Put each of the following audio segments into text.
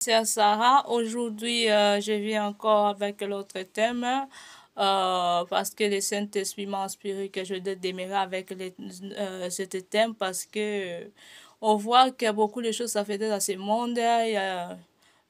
C'est Sarah. Aujourd'hui, je viens encore avec l'autre thème parce que le Saint-Esprit m'a inspiré que je dois démarrer avec ce thème parce que on voit qu'il y a beaucoup de choses à faire dans ce monde. Il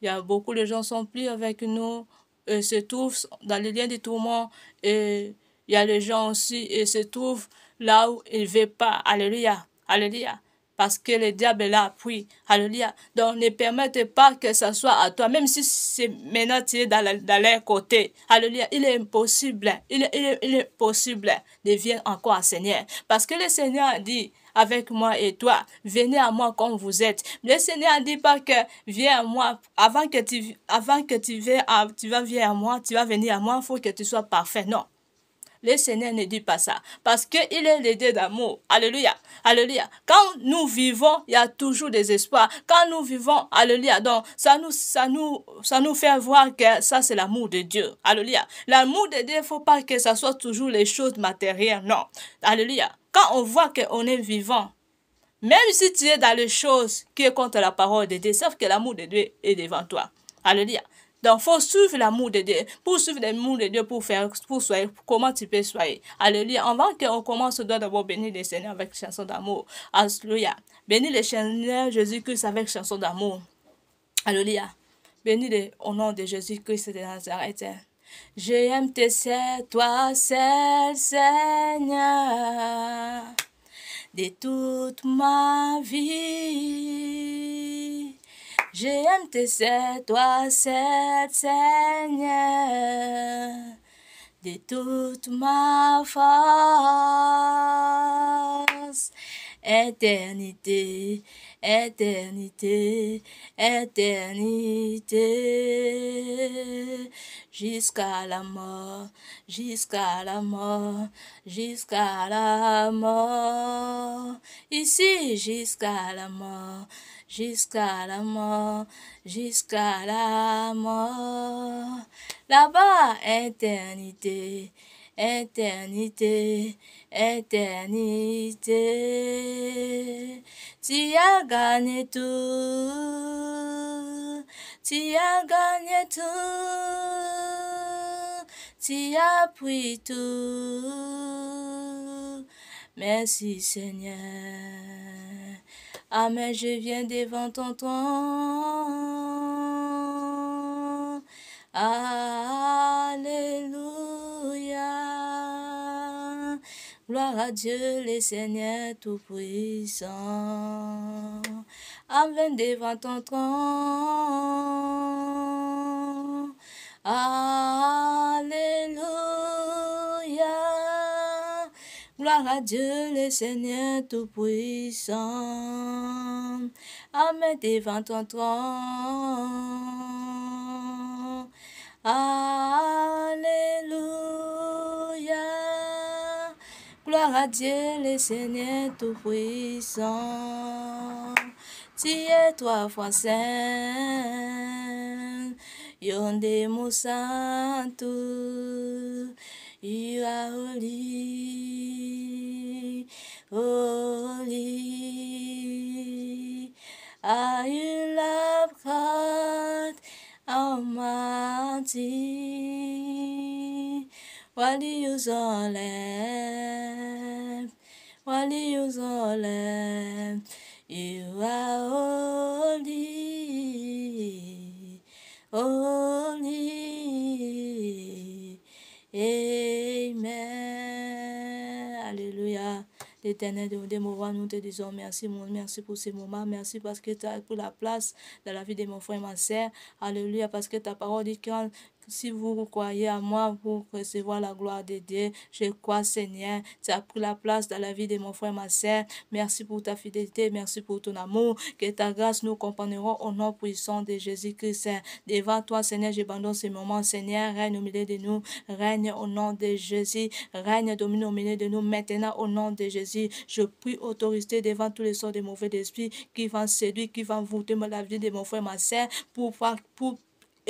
y a beaucoup de gens qui sont plus avec nous, se trouvent dans les liens du tourment et il y a les gens aussi et se trouvent là où ils ne veulent pas. Alléluia. Alléluia parce que le diable est là, puis, alléluia. Donc, ne permettez pas que ça soit à toi, même si c'est maintenant tu es dans leur côté, alléluia. Il est impossible, il est possible de venir encore à Seigneur, parce que le Seigneur a dit, avec moi et toi, venez à moi comme vous êtes. Le Seigneur ne dit pas que viens à moi, avant que tu vas venir à moi, tu vas venir à moi, il faut que tu sois parfait. Non. Le Seigneur ne dit pas ça. Parce qu'il est le Dieu d'amour. Alléluia. Alléluia. Quand nous vivons, il y a toujours des espoirs. Quand nous vivons, alléluia. Donc, ça nous fait voir que ça, c'est l'amour de Dieu. Alléluia. L'amour de Dieu, il ne faut pas que ça soit toujours les choses matérielles. Non. Alléluia. Quand on voit qu'on est vivant, même si tu es dans les choses qui est contre la parole de Dieu, sauf que l'amour de Dieu est devant toi. Alléluia. Donc, il faut suivre l'amour de Dieu. Pour suivre l'amour de Dieu, pour soigner, comment tu peux soigner. Alléluia. Avant qu'on commence, on doit d'abord bénir le Seigneur avec chanson d'amour. Alléluia. Bénis le Seigneur Jésus-Christ avec chanson d'amour. Alléluia. Bénis au nom de Jésus-Christ de Nazareth. J'aime te servir, toi seul Seigneur, de toute ma vie. J'aime te servir, toi seul Seigneur, de toute ma force. Éternité, éternité, éternité, jusqu'à la mort, jusqu'à la mort, jusqu'à la mort, ici jusqu'à la mort, jusqu'à la mort, jusqu'à la mort, là-bas, éternité, éternité, éternité. Tu as gagné tout, tu as gagné tout, tu as pris tout. Merci Seigneur. Amen, je viens devant ton trône. Alléluia. Gloire à Dieu, le Seigneur Tout-Puissant. Amen, devant ton trône. Alléluia. Gloire à Dieu, le Seigneur Tout-Puissant. Amen, devant ton trône. Alléluia. Gloire à Dieu, le Seigneur Tout-Puissant. Tu es trois fois saint, Yondemo Santo, you are holy, holy. Are you love God Almighty? While you all left, while you all left, you are holy, holy. Amen. Alléluia. L'Éternel, de moments, nous te disons merci, merci pour ces moments, merci parce que tu as pris la place dans la vie de mon frère et ma sœur. Alléluia, parce que ta parole dit que si vous croyez à moi, vous recevoir la gloire de Dieu. Je crois, Seigneur, tu as pris la place dans la vie de mon frère et ma sœur. Merci pour ta fidélité, merci pour ton amour. Que ta grâce nous comprendrons au nom puissant de Jésus-Christ. Devant toi, Seigneur, j'abandonne ces moments. Seigneur, règne au milieu de nous, règne au nom de Jésus, règne domine au milieu de nous maintenant au nom de Jésus. Je prie autorité devant tous les sorts de mauvais esprits qui vont séduire, qui vont voûter la vie de mon frère et ma sœur pour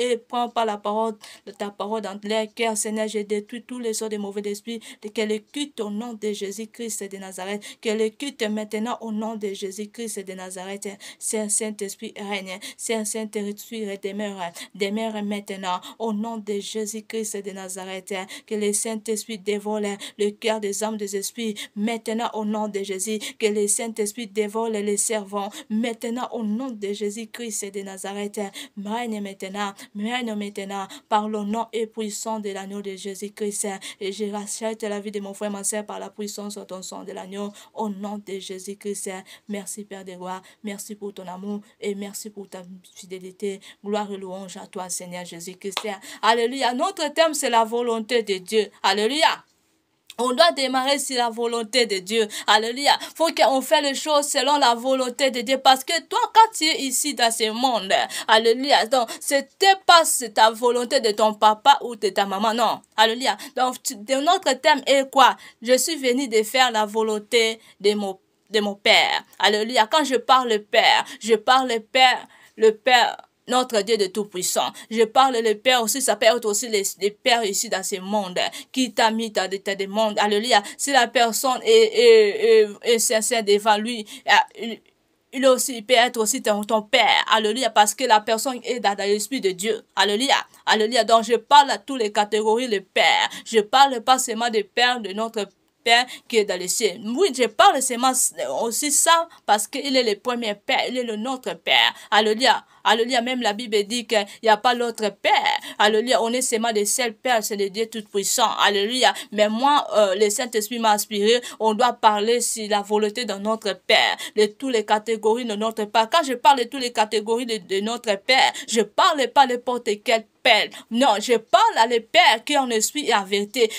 et prends pas la parole de ta parole dans leur cœur, Seigneur. Je détruis tous les sorts de mauvais esprits, qu'elle quitte au nom de Jésus-Christ de Nazareth, qu'elle quitte maintenant au nom de Jésus-Christ de Nazareth. Saint-Esprit règne, Saint-Esprit demeure maintenant au nom de Jésus-Christ de Nazareth, que le Saint-Esprit dévore le cœur des hommes des esprits maintenant au nom de Jésus, que le Saint-Esprit dévore les servants maintenant au nom de Jésus-Christ de Nazareth. Règne maintenant par le nom et puissant de l'agneau de Jésus-Christ, et je rachète la vie de mon frère, ma soeur, par la puissance de ton sang de l'agneau au nom de Jésus-Christ. Merci Père de gloire, merci pour ton amour et merci pour ta fidélité. Gloire et louange à toi Seigneur Jésus-Christ. Alléluia. Notre thème c'est la volonté de Dieu. Alléluia. On doit démarrer sur la volonté de Dieu. Alléluia. Faut qu'on fasse les choses selon la volonté de Dieu. Parce que toi, quand tu es ici dans ce monde, alléluia. Donc, c'était pas ta volonté de ton papa ou de ta maman. Non. Alléluia. Donc, notre thème est quoi? Je suis venu de faire la volonté de mon Père. Alléluia. Quand je parle Père, je parle le Père, notre Dieu de Tout-Puissant. Je parle le Père aussi, ça peut être aussi les pères ici dans ce monde qui t'a mis dans des mondes. Alléluia. Si la personne est sincère devant lui, il peut être aussi ton père. Alléluia. Parce que la personne est dans l'esprit de Dieu. Alléluia. Alléluia. Donc je parle à toutes les catégories de père. Je parle pas seulement des pères de notre Père qui est dans les cieux. Oui, je parle seulement aussi ça parce qu'il est le premier Père, il est le notre Père. Alléluia. Alléluia. Même la Bible dit qu'il n'y a pas l'autre Père. Alléluia. On est seulement des seuls Pères, c'est le Dieu Tout-Puissant. Alléluia. Mais moi, le Saint-Esprit m'a inspiré. On doit parler sur la volonté de notre Père, de toutes les catégories de notre Père. Quand je parle de toutes les catégories de notre Père, je parle pas n'importe quel Père. Non, je parle à les Pères qui en esprit et en vérité,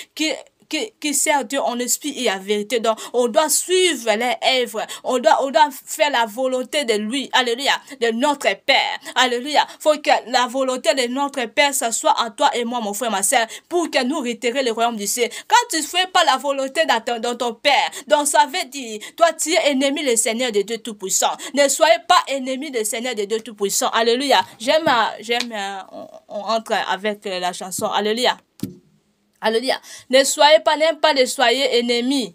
qui sert Dieu en esprit et en vérité. Donc, on doit suivre les œuvres. On doit faire la volonté de lui. Alléluia. De notre Père. Alléluia. Faut que la volonté de notre Père, ça soit en toi et moi, mon frère, ma soeur, pour que nous réitérer le royaume du ciel. Quand tu ne fais pas la volonté dans ton Père, donc ça veut dire, toi, tu es ennemi du Seigneur de Dieu Tout-Puissant. Ne soyez pas ennemi du Seigneur de Dieu Tout-Puissant. Alléluia. On entre avec la chanson. Alléluia. Alléluia. Ne soyez pas, n'aime pas de soyez ennemis.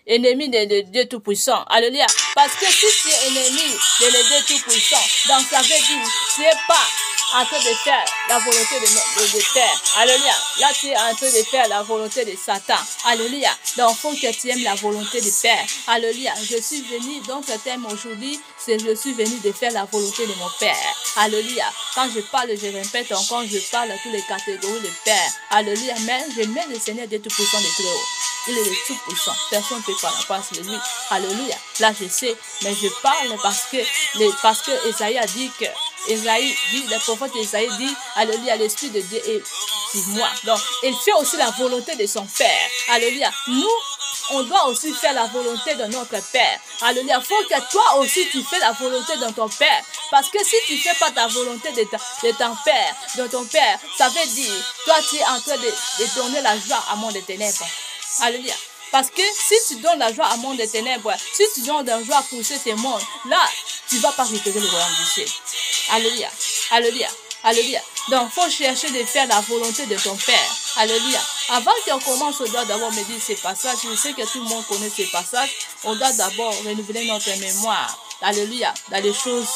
Ennemi de Dieu Tout-Puissant. Alléluia. Parce que si tu es ennemi de Dieu Tout-Puissant, donc ça veut dire, tu n'es pas en train de faire la volonté de Père. Alléluia. Là, tu es en train de faire la volonté de Satan. Alléluia. Donc, il faut que tu aimes la volonté du Père. Alléluia. Je suis venu, donc le thème aujourd'hui, c'est je suis venu de faire la volonté de mon Père. Alléluia. Quand je parle, je répète encore, je parle à toutes les catégories de Père. Alléluia. Mais je mets le Seigneur Dieu Tout-Puissant de très haut. Il est le Tout-Puissant. Personne ne peut pas la place de lui. Alléluia. Là, je sais, mais je parle parce que Esaïe a dit que le prophète Esaïe dit, alléluia, l'Esprit de Dieu est sur moi. Donc, il fait aussi la volonté de son Père. Alléluia. Nous, on doit aussi faire la volonté de notre Père. Alléluia. Il faut que toi aussi, tu fais la volonté de ton Père. Parce que si tu ne fais pas ta volonté de ton Père, ça veut dire, toi, tu es en train de donner la joie à mon des ténèbres. Alléluia. Parce que si tu donnes la joie à monde des ténèbres, si tu donnes la joie pour ce monde, là, tu ne vas pas récupérer le royaume du ciel. Alléluia. Alléluia. Alléluia. Donc, il faut chercher de faire la volonté de ton Père. Alléluia. Avant qu'on commence, on doit d'abord me dire ces passages. Je sais que tout le monde connaît ces passages. On doit d'abord renouveler notre mémoire. Alléluia. Dans les choses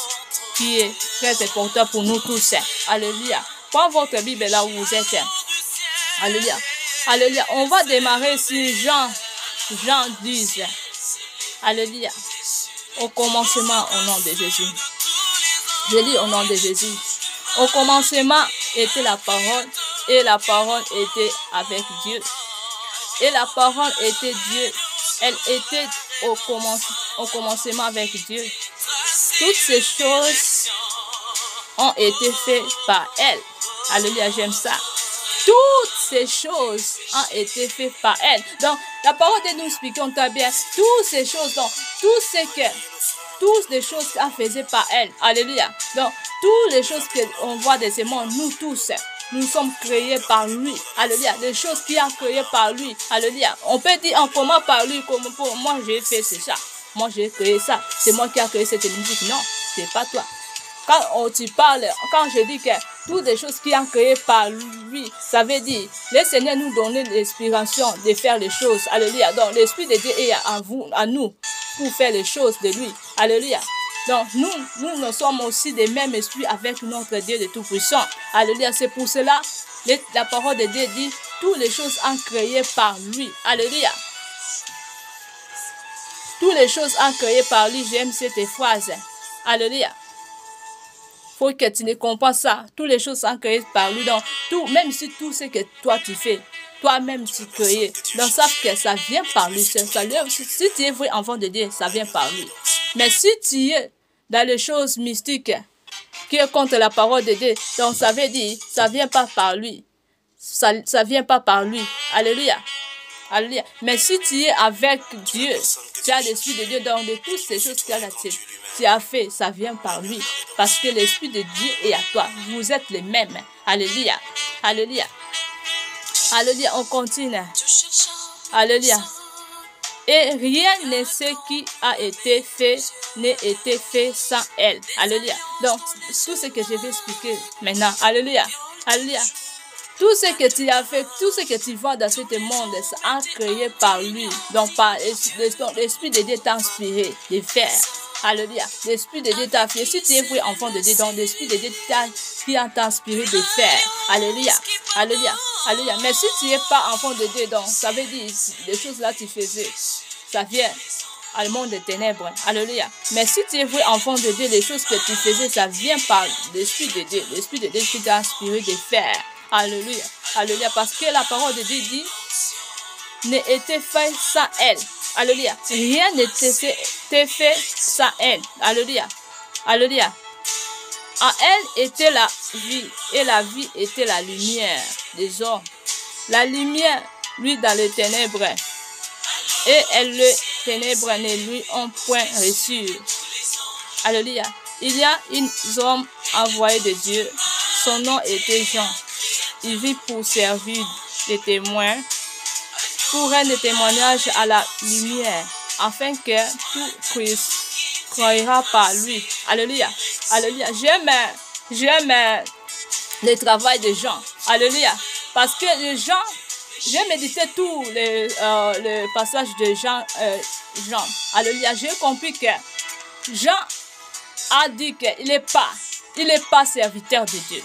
qui est très important pour nous tous. Alléluia. Prends votre Bible là où vous êtes. Alléluia. Alléluia. On va démarrer sur Jean 10. Alléluia. Au commencement, au nom de Jésus. Je lis au nom de Jésus. Au commencement était la parole, et la parole était avec Dieu. Et la parole était Dieu. Elle était au commencement avec Dieu. Toutes ces choses ont été faites par elle. Alléluia, j'aime ça. Toutes ces choses ont été faites par elle. Donc, la parole de nous expliquons très bien. Toutes ces choses, donc, toutes les choses qu'elle faisait par elle. Alléluia. Donc, toutes les choses qu'on voit de ce monde, nous tous, nous sommes créés par lui. Alléluia. Les choses qui ont créées par lui. Alléluia. On peut dire en comment par lui, comme pour moi j'ai fait c'est ça. Moi j'ai créé ça. C'est moi qui ai créé cette musique. Non, c'est pas toi. tu parles, quand je dis que toutes les choses qui ont créé par lui, ça veut dire, le Seigneur nous donne l'inspiration de faire les choses. Alléluia. Donc, l'Esprit de Dieu est à nous pour faire les choses de lui. Alléluia. Donc, nous sommes aussi des mêmes esprits avec notre Dieu de Tout-Puissant. Alléluia. C'est pour cela, la parole de Dieu dit, toutes les choses sont créées par lui. Alléluia. Toutes les choses sont créées par lui. J'aime cette phrase. Alléluia. Faut que tu ne comprends ça. Toutes les choses sont créées par lui. Donc, même si tout ce que toi tu fais, toi-même tu crées. Donc, sache que ça vient par lui. Si tu es vrai enfant de Dieu, ça vient par lui. Mais si tu es dans les choses mystiques qui est contre la parole de Dieu, donc ça veut dire, ça vient pas par lui. Ça vient pas par lui. Alléluia. Alléluia. Mais si tu es avec Dieu, tu as l'Esprit de Dieu, donc de toutes ces choses que tu as fait, ça vient par lui. Parce que l'Esprit de Dieu est à toi. Vous êtes les mêmes. Alléluia. Alléluia. Alléluia. On continue. Alléluia. Et rien de ce qui a été fait n'a été fait sans elle. Alléluia. Donc, tout ce que je vais expliquer maintenant. Alléluia. Alléluia. Tout ce que tu as fait, tout ce que tu vois dans ce monde, c'est créé par lui. Donc, par l'Esprit de Dieu t'a inspiré de faire. Alléluia. L'Esprit de Dieu t'a fait. Si tu es vrai enfant de Dieu, donc l'Esprit de Dieu qui a inspiré de faire. Alléluia. Alléluia. Alléluia. Mais si tu n'es pas enfant de Dieu, donc ça veut dire les choses là que tu faisais, ça vient à le monde des ténèbres. Alléluia. Mais si tu es vrai enfant de Dieu, les choses que tu faisais, ça vient par l'Esprit de Dieu. L'Esprit de Dieu qui t'a inspiré de faire. Alléluia. Alléluia. Parce que la parole de Dieu dit, n'a été fait sans elle. Alléluia. Rien n'était fait sans elle. Alléluia. Alléluia. En elle était la vie, et la vie était la lumière des hommes. La lumière, lui, dans les ténèbres, et les ténèbres ne lui ont point reçu. Alléluia. Il y a un homme envoyé de Dieu. Son nom était Jean. Il vit pour servir des témoins, pour un témoignage à la lumière, afin que tout croira par lui. Alléluia. Alléluia. J'aime le travail des gens. Alléluia. Parce que les gens, j'ai médité tous les passages de Jean. Alléluia. J'ai compris que Jean a dit qu'il n'est pas serviteur de Dieu.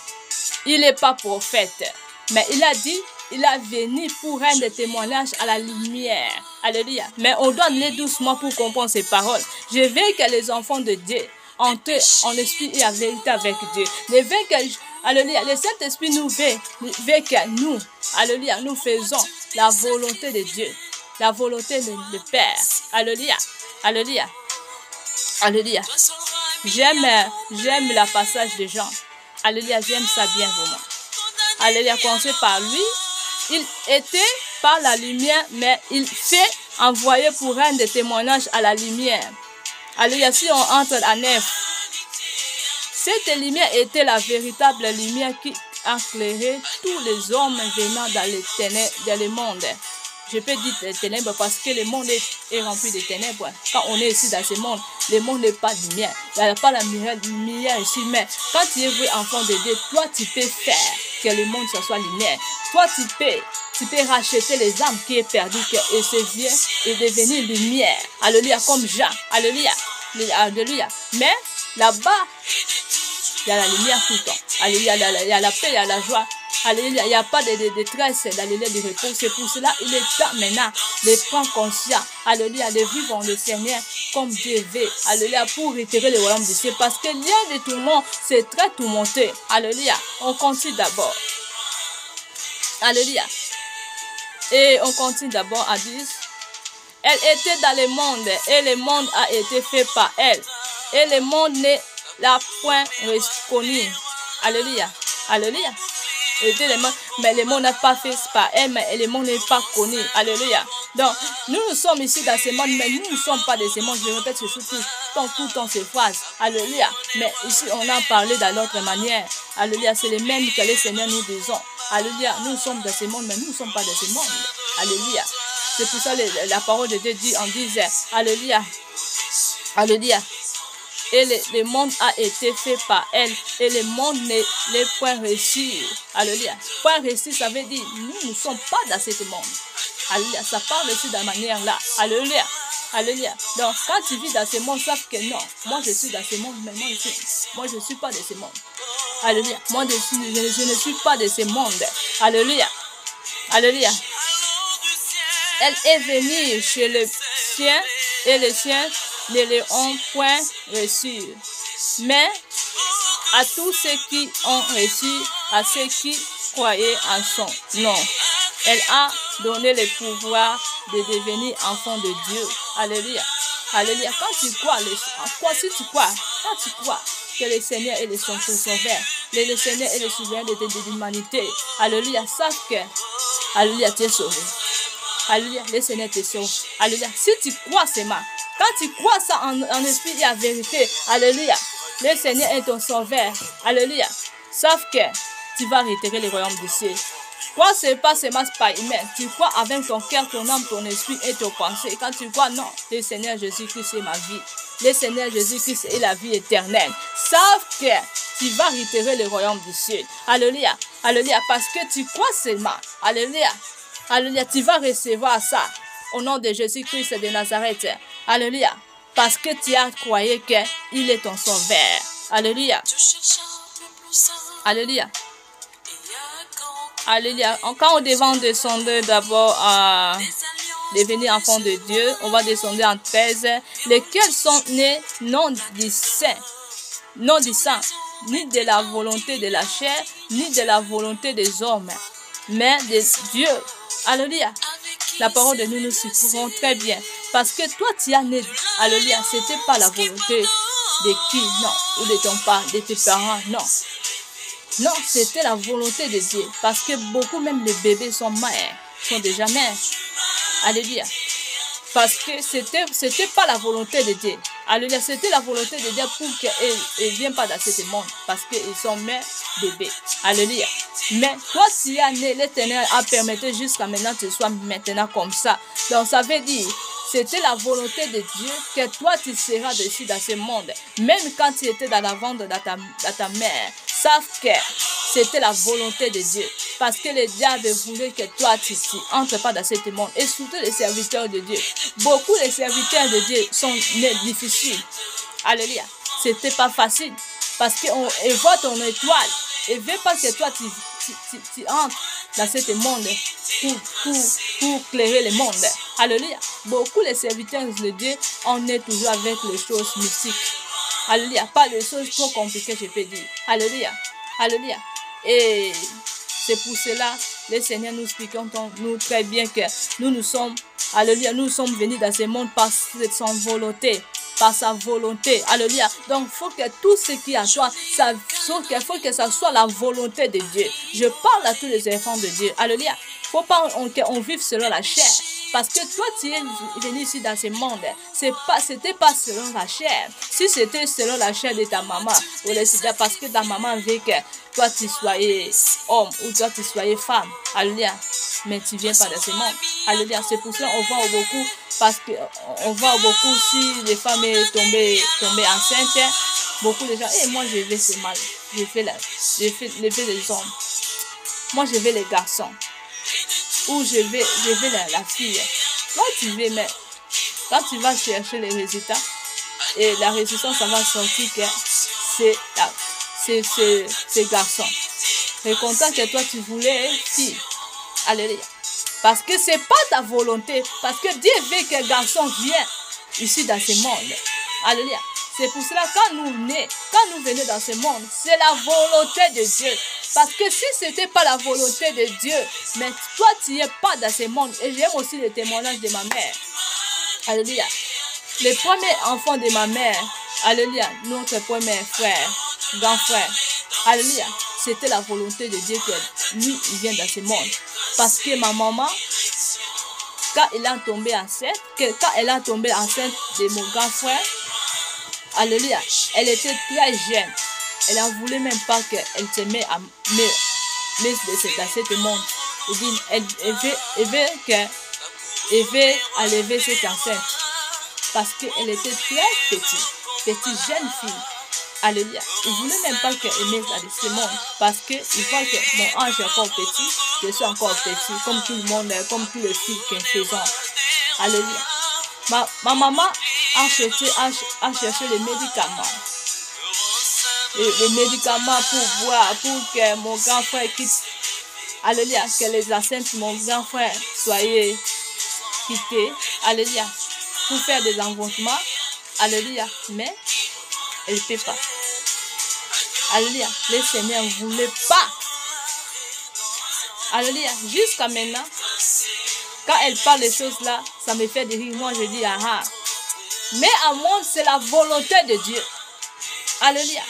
Il n'est pas prophète. Mais il a dit, il a venu pour rendre témoignage à la lumière. Alléluia. Mais on doit aller doucement pour comprendre ces paroles. Je veux que les enfants de Dieu entrent en esprit et en vérité avec Dieu. Alléluia. Le Saint-Esprit nous veut que nous, alléluia, nous faisons la volonté de Dieu. La volonté de Père. Alléluia. Alléluia. Alléluia. J'aime la passage de Jean. Alléluia, j'aime ça bien vraiment. Alléluia, commencer par lui. Il était par la lumière, mais il fait envoyer pour rendre des témoignages à la lumière. Alléluia, si on entre à neuf, cette lumière était la véritable lumière qui éclairait tous les hommes venant dans les ténèbres, dans le monde. Je peux dire les ténèbres parce que le monde est rempli de ténèbres. Quand on est ici dans ce monde, le monde n'est pas de lumière. Il n'y a pas la lumière ici. Mais quand tu es vrai enfant de Dieu, toi tu peux faire que le monde soit lumière. Toi tu peux racheter les âmes qui est perdu et ce vieux est devenu lumière. Alléluia, comme Jean. Alléluia. Alléluia. Mais là-bas, il y a la lumière tout le temps. Alléluia, il y a la paix, il y a la joie. Alléluia, il n'y a pas de détresse dans le lieu de repos. C'est pour cela qu'il est temps maintenant de prendre conscience. Alléluia, de vivre en le Seigneur comme Dieu veut. Alléluia, pour retirer le royaume du ciel. Parce que l'heure de tout le monde, c'est très tourmenté. Alléluia, on continue d'abord. Alléluia. Et on continue d'abord à dire, elle était dans le monde et le monde a été fait par elle. Et le monde ne l'a point reconnu. Alléluia. Alléluia. Mais le monde n'a pas fait par elle, mais le monde n'est pas connu. Alléluia. Donc, nous sommes ici dans ce monde, mais nous ne sommes pas de ce monde. Je répète ce tout le temps ces phrases. Alléluia. Mais ici, on a parlé d'une autre manière. Alléluia. C'est le même que le Seigneur nous disons. Alléluia. Nous sommes dans ce monde, mais nous ne sommes pas dans ce monde. Alléluia. C'est pour ça que la parole de Dieu dit, on disait, Alléluia. Alléluia. Et le monde a été fait par elle. Et le monde n'est point réussi. Alléluia. Point réussi, ça veut dire, nous ne sommes pas dans ce monde. Alléluia. Ça parle aussi de la manière là. Alléluia. Alléluia. Donc, quand tu vis dans ce monde, sache que non, moi je suis dans ce monde, mais moi je ne suis pas de ce monde. Alléluia. Moi je ne suis pas de ce monde. Alléluia. Alléluia. Elle est venue chez le sien et les siens ne l'ont point reçu. Mais à tous ceux qui ont reçu, à ceux qui croyaient en son nom, elle a donné le pouvoir de devenir enfant de Dieu. Alléluia. Alléluia. Quand tu crois, si tu crois, quand tu crois que le Seigneur est le sauveur, le Seigneur est le souverain de l'humanité, alléluia, sache que, alléluia, tu es sauvé. Alléluia, le Seigneur te sauve. Alléluia. Si tu crois seulement, quand tu crois ça en esprit et en vérité, alléluia, le Seigneur est ton sauveur. Alléluia. Sauf que tu vas retirer le royaume du ciel. Crois, ce n'est pas seulement par humain. Tu crois avec ton cœur, ton âme, ton esprit et ton pensée. Quand tu crois, non, le Seigneur Jésus-Christ est ma vie. Le Seigneur Jésus-Christ est la vie éternelle. Sauf que tu vas retirer le royaume du ciel. Alléluia. Alléluia. Parce que tu crois seulement. Alléluia. Alléluia. Tu vas recevoir ça. Au nom de Jésus-Christ de Nazareth. Alléluia. Parce que tu as croyé qu'il est ton sauveur. Alléluia. Alléluia. Alléluia. Quand on devant descendre d'abord à devenir enfant de Dieu, on va descendre en 13. Lesquels sont nés non du sang, ni de la volonté de la chair, ni de la volonté des hommes, mais de Dieu. Alléluia. La parole de nous supportons très bien. Parce que toi, tu as né. Alléluia. Ce n'était pas la volonté de qui? Non. Ou de ton père, de tes parents? Non. Non, c'était la volonté de Dieu. Parce que beaucoup, même les bébés sont mères, sont déjà mères. Alléluia. Parce que c'était pas la volonté de Dieu. Alléluia. C'était la volonté de Dieu pour qu'elles ne viennent pas dans ce monde. Parce qu'ils sont mères, bébés. Alléluia. Mais toi, tu as né, l'Éternel a permis jusqu'à maintenant que tu sois maintenant comme ça. Donc, ça veut dire, c'était la volonté de Dieu que toi, tu seras dessus dans ce monde. Même quand tu étais dans la ventre de ta mère. Sauf que c'était la volonté de Dieu. Parce que le diable voulait que toi, tu n'entres pas dans ce monde. Et surtout les serviteurs de Dieu. Beaucoup de serviteurs de Dieu sont nés difficiles. Alléluia. C'était pas facile. Parce qu'on voit ton étoile. Et veut pas que toi, tu entres dans ce monde pour éclairer le monde. Alléluia. Beaucoup de serviteurs de Dieu, on est toujours avec les choses mystiques. Alléluia. Pas de choses trop compliquées, je peux dire. Alléluia. Alléluia. Et c'est pour cela, le Seigneur nous explique nous très bien que nous sommes, alléluia, nous sommes venus dans ce monde par son volonté. Par sa volonté. Alléluia. Donc, il faut que tout ce qui est à toi, il faut que ça soit la volonté de Dieu. Je parle à tous les enfants de Dieu. Alléluia. Il ne faut pas qu'on vive selon la chair. Parce que toi, tu es venu ici dans ce monde. C'était pas selon la chair. Si c'était selon la chair de ta maman, ou parce que ta maman veut que toi, tu sois homme ou toi, tu sois femme. Alléluia. Mais tu ne viens pas de ce monde. Alléluia. C'est pour ça qu'on voit beaucoup, parce qu'on voit beaucoup si les femmes sont tombées enceintes. Beaucoup de gens, moi, je vais ce mal. Je fais les hommes. Moi, je vais les garçons. Ou je vais la fille. Toi, tu veux, mais quand tu vas chercher les résultats, et la résistance, ça va sortir que c'est garçon. Mais content que toi, tu voulais fille. Alléluia. Parce que ce n'est pas ta volonté. Parce que Dieu veut que le garçon vienne ici dans ce monde. Alléluia. C'est pour cela, quand nous venons dans ce monde, c'est la volonté de Dieu. Parce que si ce n'était pas la volonté de Dieu, mais toi, tu n'es pas dans ce monde. Et j'aime aussi le témoignage de ma mère. Alléluia. Le premier enfant de ma mère, alléluia, notre premier frère, grand frère, alléluia, c'était la volonté de Dieu que lui, il vient dans ce monde. Parce que ma maman, quand elle a tombé enceinte de mon grand frère, alléluia, elle était très jeune. Elle ne voulait même pas qu'elle se mette à dans ce monde. Elle veut enlever cette enceinte. Parce qu'elle était très petite. petite jeune fille. Alléluia. Il ne voulait même pas qu'aimer ce monde parce qu'il voit que mon ange est encore petit, je suis encore petit, comme tout le monde, comme tous les filles qui faisons. Alléluia. Ma maman a cherché les médicaments. Les médicaments pour que mon grand frère quitte. Alléluia. Que les enceintes de mon grand frère soient quittées. Alléluia. Pour faire des envoûtements. Alléluia. Mais elle ne peut pas. Alléluia. Le Seigneur ne voulait pas. Alléluia. Jusqu'à maintenant, quand elle parle des choses là, ça me fait rire. Moi, je dis, ah. Mais à moi, c'est la volonté de Dieu. Alléluia.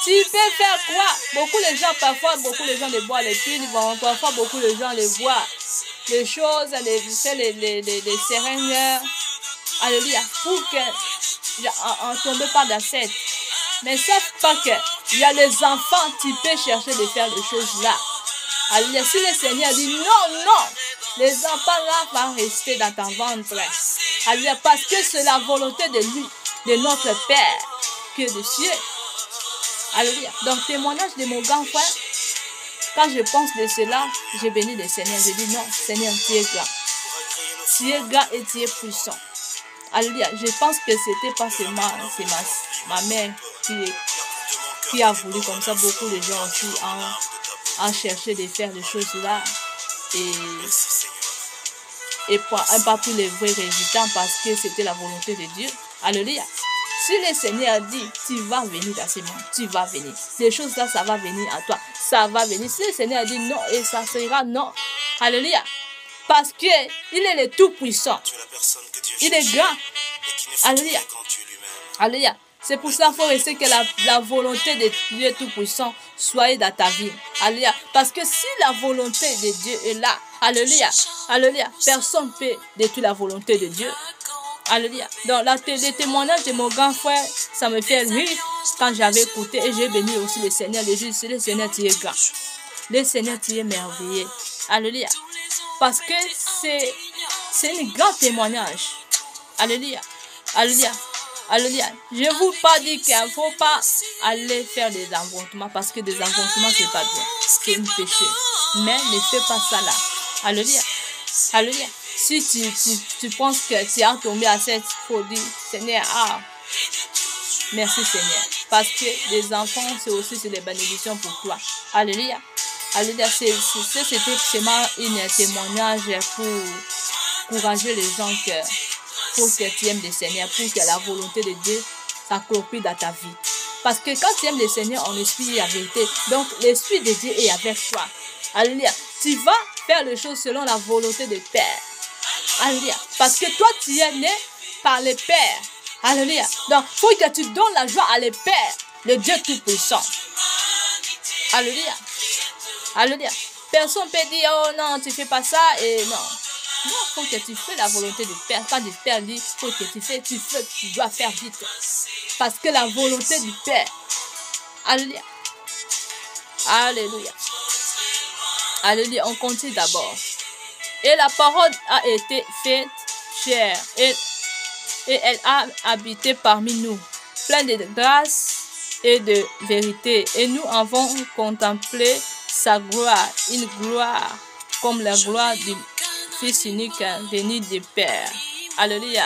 Tu peux faire quoi? Beaucoup de gens, parfois, les boivent les piles, parfois, beaucoup de gens les voient. Les choses, les seringues. Alléluia. Pour que on tombe pas dans cette. Mais ne savent pas qu'il y a les enfants, tu peux chercher de faire des choses là. Alléluia. Si le Seigneur dit non, les enfants là vont rester dans ton ventre. Alléluia. Parce que c'est la volonté de lui, de notre Père, que de cieux. Alléluia. Donc, témoignage de mon grand frère, quand je pense de cela, je bénis le Seigneur. Je dis non, Seigneur, tu es grand. Tu es grand et tu es puissant. Alléluia. Je pense que c'était pas seulement ma mère qui a voulu comme ça. Beaucoup de gens aussi ont cherché de faire des choses là. Et pas tous les vrais résultats parce que c'était la volonté de Dieu. Alléluia. Si le Seigneur dit, tu vas venir dans ce monde, tu vas venir. Ces choses-là, ça va venir à toi. Ça va venir. Si le Seigneur dit non, et ça sera non. Alléluia. Parce qu'il est le tout-puissant. Il est grand. Alléluia. Alléluia. C'est pour ça qu'il faut rester que la volonté de Dieu tout-puissant soit dans ta vie. Alléluia. Parce que si la volonté de Dieu est là, alléluia, alléluia, personne ne peut détruire la volonté de Dieu. Alléluia. Donc, le témoignage de mon grand frère, ça me fait rire quand j'avais écouté et j'ai béni aussi le Seigneur. Le Seigneur, tu es grand. Le Seigneur, tu es merveilleux. Alléluia. Parce que c'est un grand témoignage. Alléluia. Alléluia. Alléluia. Je ne vous pas dire qu'il ne faut pas aller faire des envoûtements parce que des envoûtements, ce n'est pas bien. C'est un péché. Mais ne fais pas ça là. Alléluia. Alléluia. Si tu penses que tu as tombé à cette folie, Seigneur, merci Seigneur. Parce que les enfants, c'est aussi des bénédictions pour toi. Alléluia. Alléluia. C'était seulement un témoignage pour encourager les gens pour que tu aimes le Seigneur, pour que la volonté de Dieu s'accomplisse dans ta vie. Parce que quand tu aimes le Seigneur, on esprit et la vérité. Donc, l'Esprit de Dieu est avec toi. Alléluia. Tu vas faire les choses selon la volonté de Père. Alléluia. Parce que toi, tu es né par le Père. Alléluia. Donc, il faut que tu donnes la joie à le Père, le Dieu Tout-Puissant. Alléluia. Alléluia. Personne ne peut dire, oh non, tu ne fais pas ça et non. Non, il faut que tu fais la volonté du Père. Quand le Père dit, il faut que tu dois faire vite. Parce que la volonté du Père. Alléluia. Alléluia. Alléluia. On continue d'abord. Et la parole a été faite chair. Et elle a habité parmi nous. Pleine de grâce et de vérité. Et nous avons contemplé sa gloire. Une gloire comme la gloire du Fils unique venu du Père. Alléluia.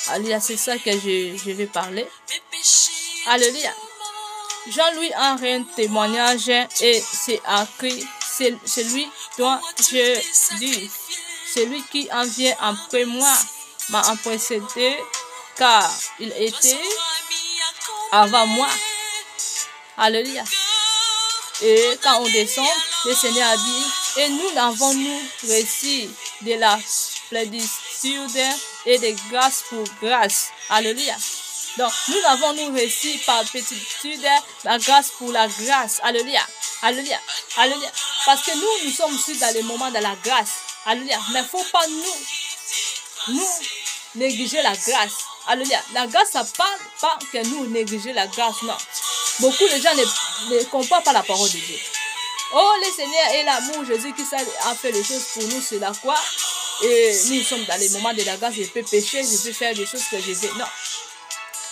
Alléluia, c'est ça que je vais parler. Alléluia. Jean-Louis a un témoignage et c'est écrit, c'est celui dont je dis, celui qui en vient après moi m'a précédé car il était avant moi. Alléluia. Et quand on descend, le Seigneur a dit, et nous avons-nous réussi de la plénitude et de grâce pour grâce. Alléluia. Donc, nous avons-nous réussi par plénitude la grâce pour la grâce. Alléluia. Alléluia. Alléluia. Parce que nous sommes aussi dans les moments de la grâce. Alléluia. Mais il ne faut pas nous négliger la grâce. Alléluia. La grâce, ça ne parle pas que nous négliger la grâce, non. Beaucoup de gens ne comprennent pas la parole de Dieu. Oh, le Seigneur est l'amour. Jésus qui a fait les choses pour nous, c'est la croix. Et nous sommes dans les moments de la grâce. Je peux pécher, je peux faire des choses que je veux. Non.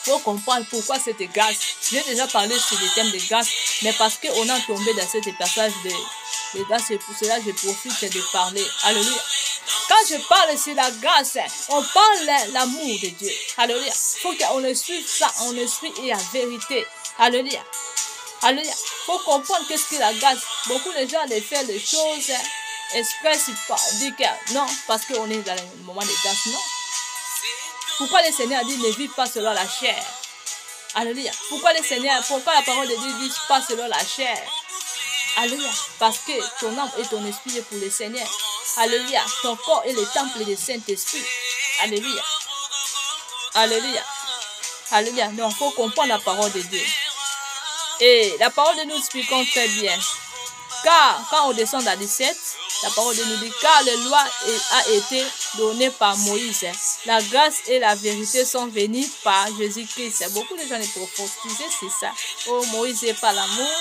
faut comprendre pourquoi cette grâce. J'ai déjà parlé sur le thème de grâce, mais parce qu'on a tombé dans cette passage de grâce, c'est pour cela que je profite de parler. Alléluia. Quand je parle sur la grâce, on parle de l'amour de Dieu. Alléluia. Il faut qu'on le suive ça, on le suit et la vérité. Alléluia. Alléluia. Il faut comprendre qu'est-ce que la grâce. Beaucoup de gens font les choses exprès, disent que non, parce qu'on est dans le moment de grâce. Non. Pourquoi le Seigneur dit ne vive pas selon la chair? Alléluia. Pourquoi la parole de Dieu dit pas selon la chair? Alléluia. Parce que ton âme et ton esprit est pour le Seigneur. Alléluia. Ton corps est le temple du Saint-Esprit. Alléluia. Alléluia. Alléluia. Donc, il faut comprendre la parole de Dieu. Et la parole de nous expliquons très bien. Car quand on descend à 17, la parole de nous dit, car la loi a été donnée par Moïse. La grâce et la vérité sont venues par Jésus-Christ. Beaucoup de gens les prophétisent, c'est ça. Oh, Moïse n'est pas l'amour.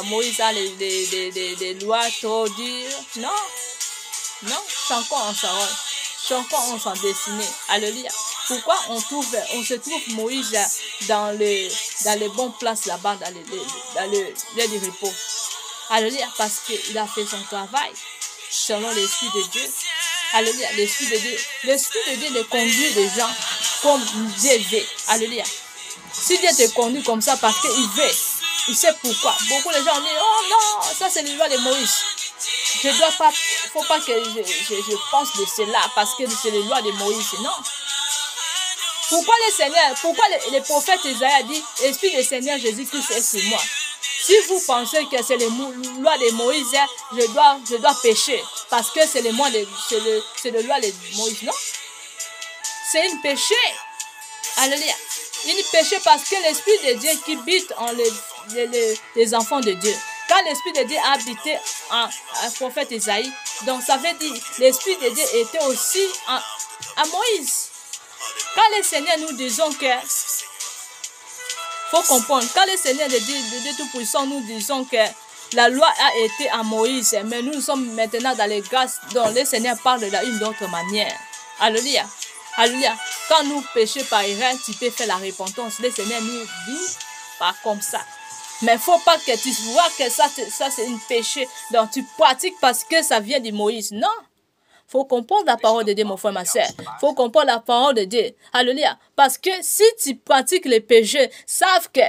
Moïse a les lois trop dures. Non. Non. Chacun en sa rôle. Chacun en sa destinée. Alléluia. Pourquoi on se trouve Moïse dans les bonnes places là-bas, dans le lieu de repos? Alléluia. Parce qu'il a fait son travail. Selon l'Esprit de Dieu. Alléluia. L'Esprit de Dieu. L'Esprit de Dieu ne conduit les gens comme Dieu veut. Alléluia. Si Dieu te conduit comme ça parce qu'il veut, il sait pourquoi. Beaucoup de gens disent, oh non, ça c'est le loi de Moïse. Je dois pas, faut pas que je pense de cela parce que c'est le loi de Moïse. Non. Pourquoi le Seigneur, pourquoi le prophète Isaïe a dit, Esprit du Seigneur Jésus-Christ est sur moi? Si vous pensez que c'est le loi de Moïse, je dois pécher parce que c'est le loi de Moïse. Non, c'est une péché. Alléluia. Une péché parce que l'Esprit de Dieu qui habite en les enfants de Dieu. Quand l'Esprit de Dieu a habité en prophète Isaïe, donc ça veut dire l'Esprit de Dieu était aussi à Moïse. Quand le Seigneur nous disons que faut comprendre, quand le Seigneur de Dieu Tout-Puissant nous disons que la loi a été à Moïse, mais nous sommes maintenant dans les grâces dont le Seigneur parle d'une autre manière. Alléluia. Alléluia. Quand nous péchons par erreur, tu peux faire la repentance. Le Seigneur nous dit pas comme ça. Mais il ne faut pas que tu vois que ça c'est un péché. Donc tu pratiques parce que ça vient de Moïse. Non. Il faut comprendre la parole de Dieu, mon frère, ma soeur. Il faut comprendre la parole de Dieu. Alléluia. Parce que si tu pratiques les péchés, savent que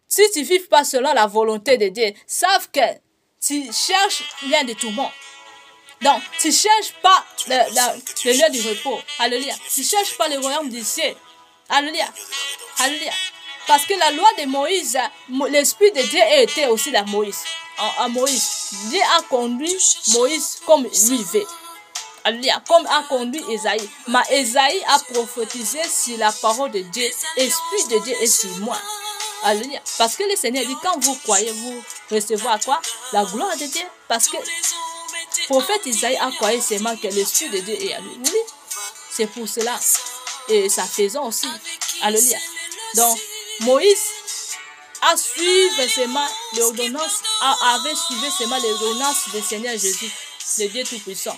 si tu ne vis pas selon la volonté de Dieu, savent que tu cherches rien de tout le monde. Donc, tu ne cherches pas le lieu du repos. Alléluia. Tu ne cherches pas le royaume du ciel. Alléluia. Alléluia. Parce que la loi de Moïse, l'Esprit de Dieu était aussi à Moïse. À Moïse. Dieu a conduit Moïse comme lui veut. Alléluia. Comme a conduit Esaïe. Mais Esaïe a prophétisé sur la parole de Dieu. L'Esprit de Dieu est sur moi. Alléluia. Parce que le Seigneur dit, quand vous croyez, vous recevoir quoi? La gloire de Dieu. Parce que le prophète Isaïe a croyé seulement que l'Esprit de Dieu est à lui. Oui, c'est pour cela. Et sa faisant aussi. Alléluia. Donc, Moïse a suivi seulement l'ordonnance, avait suivi seulement l'ordonnance du Seigneur Jésus, le Dieu Tout-Puissant.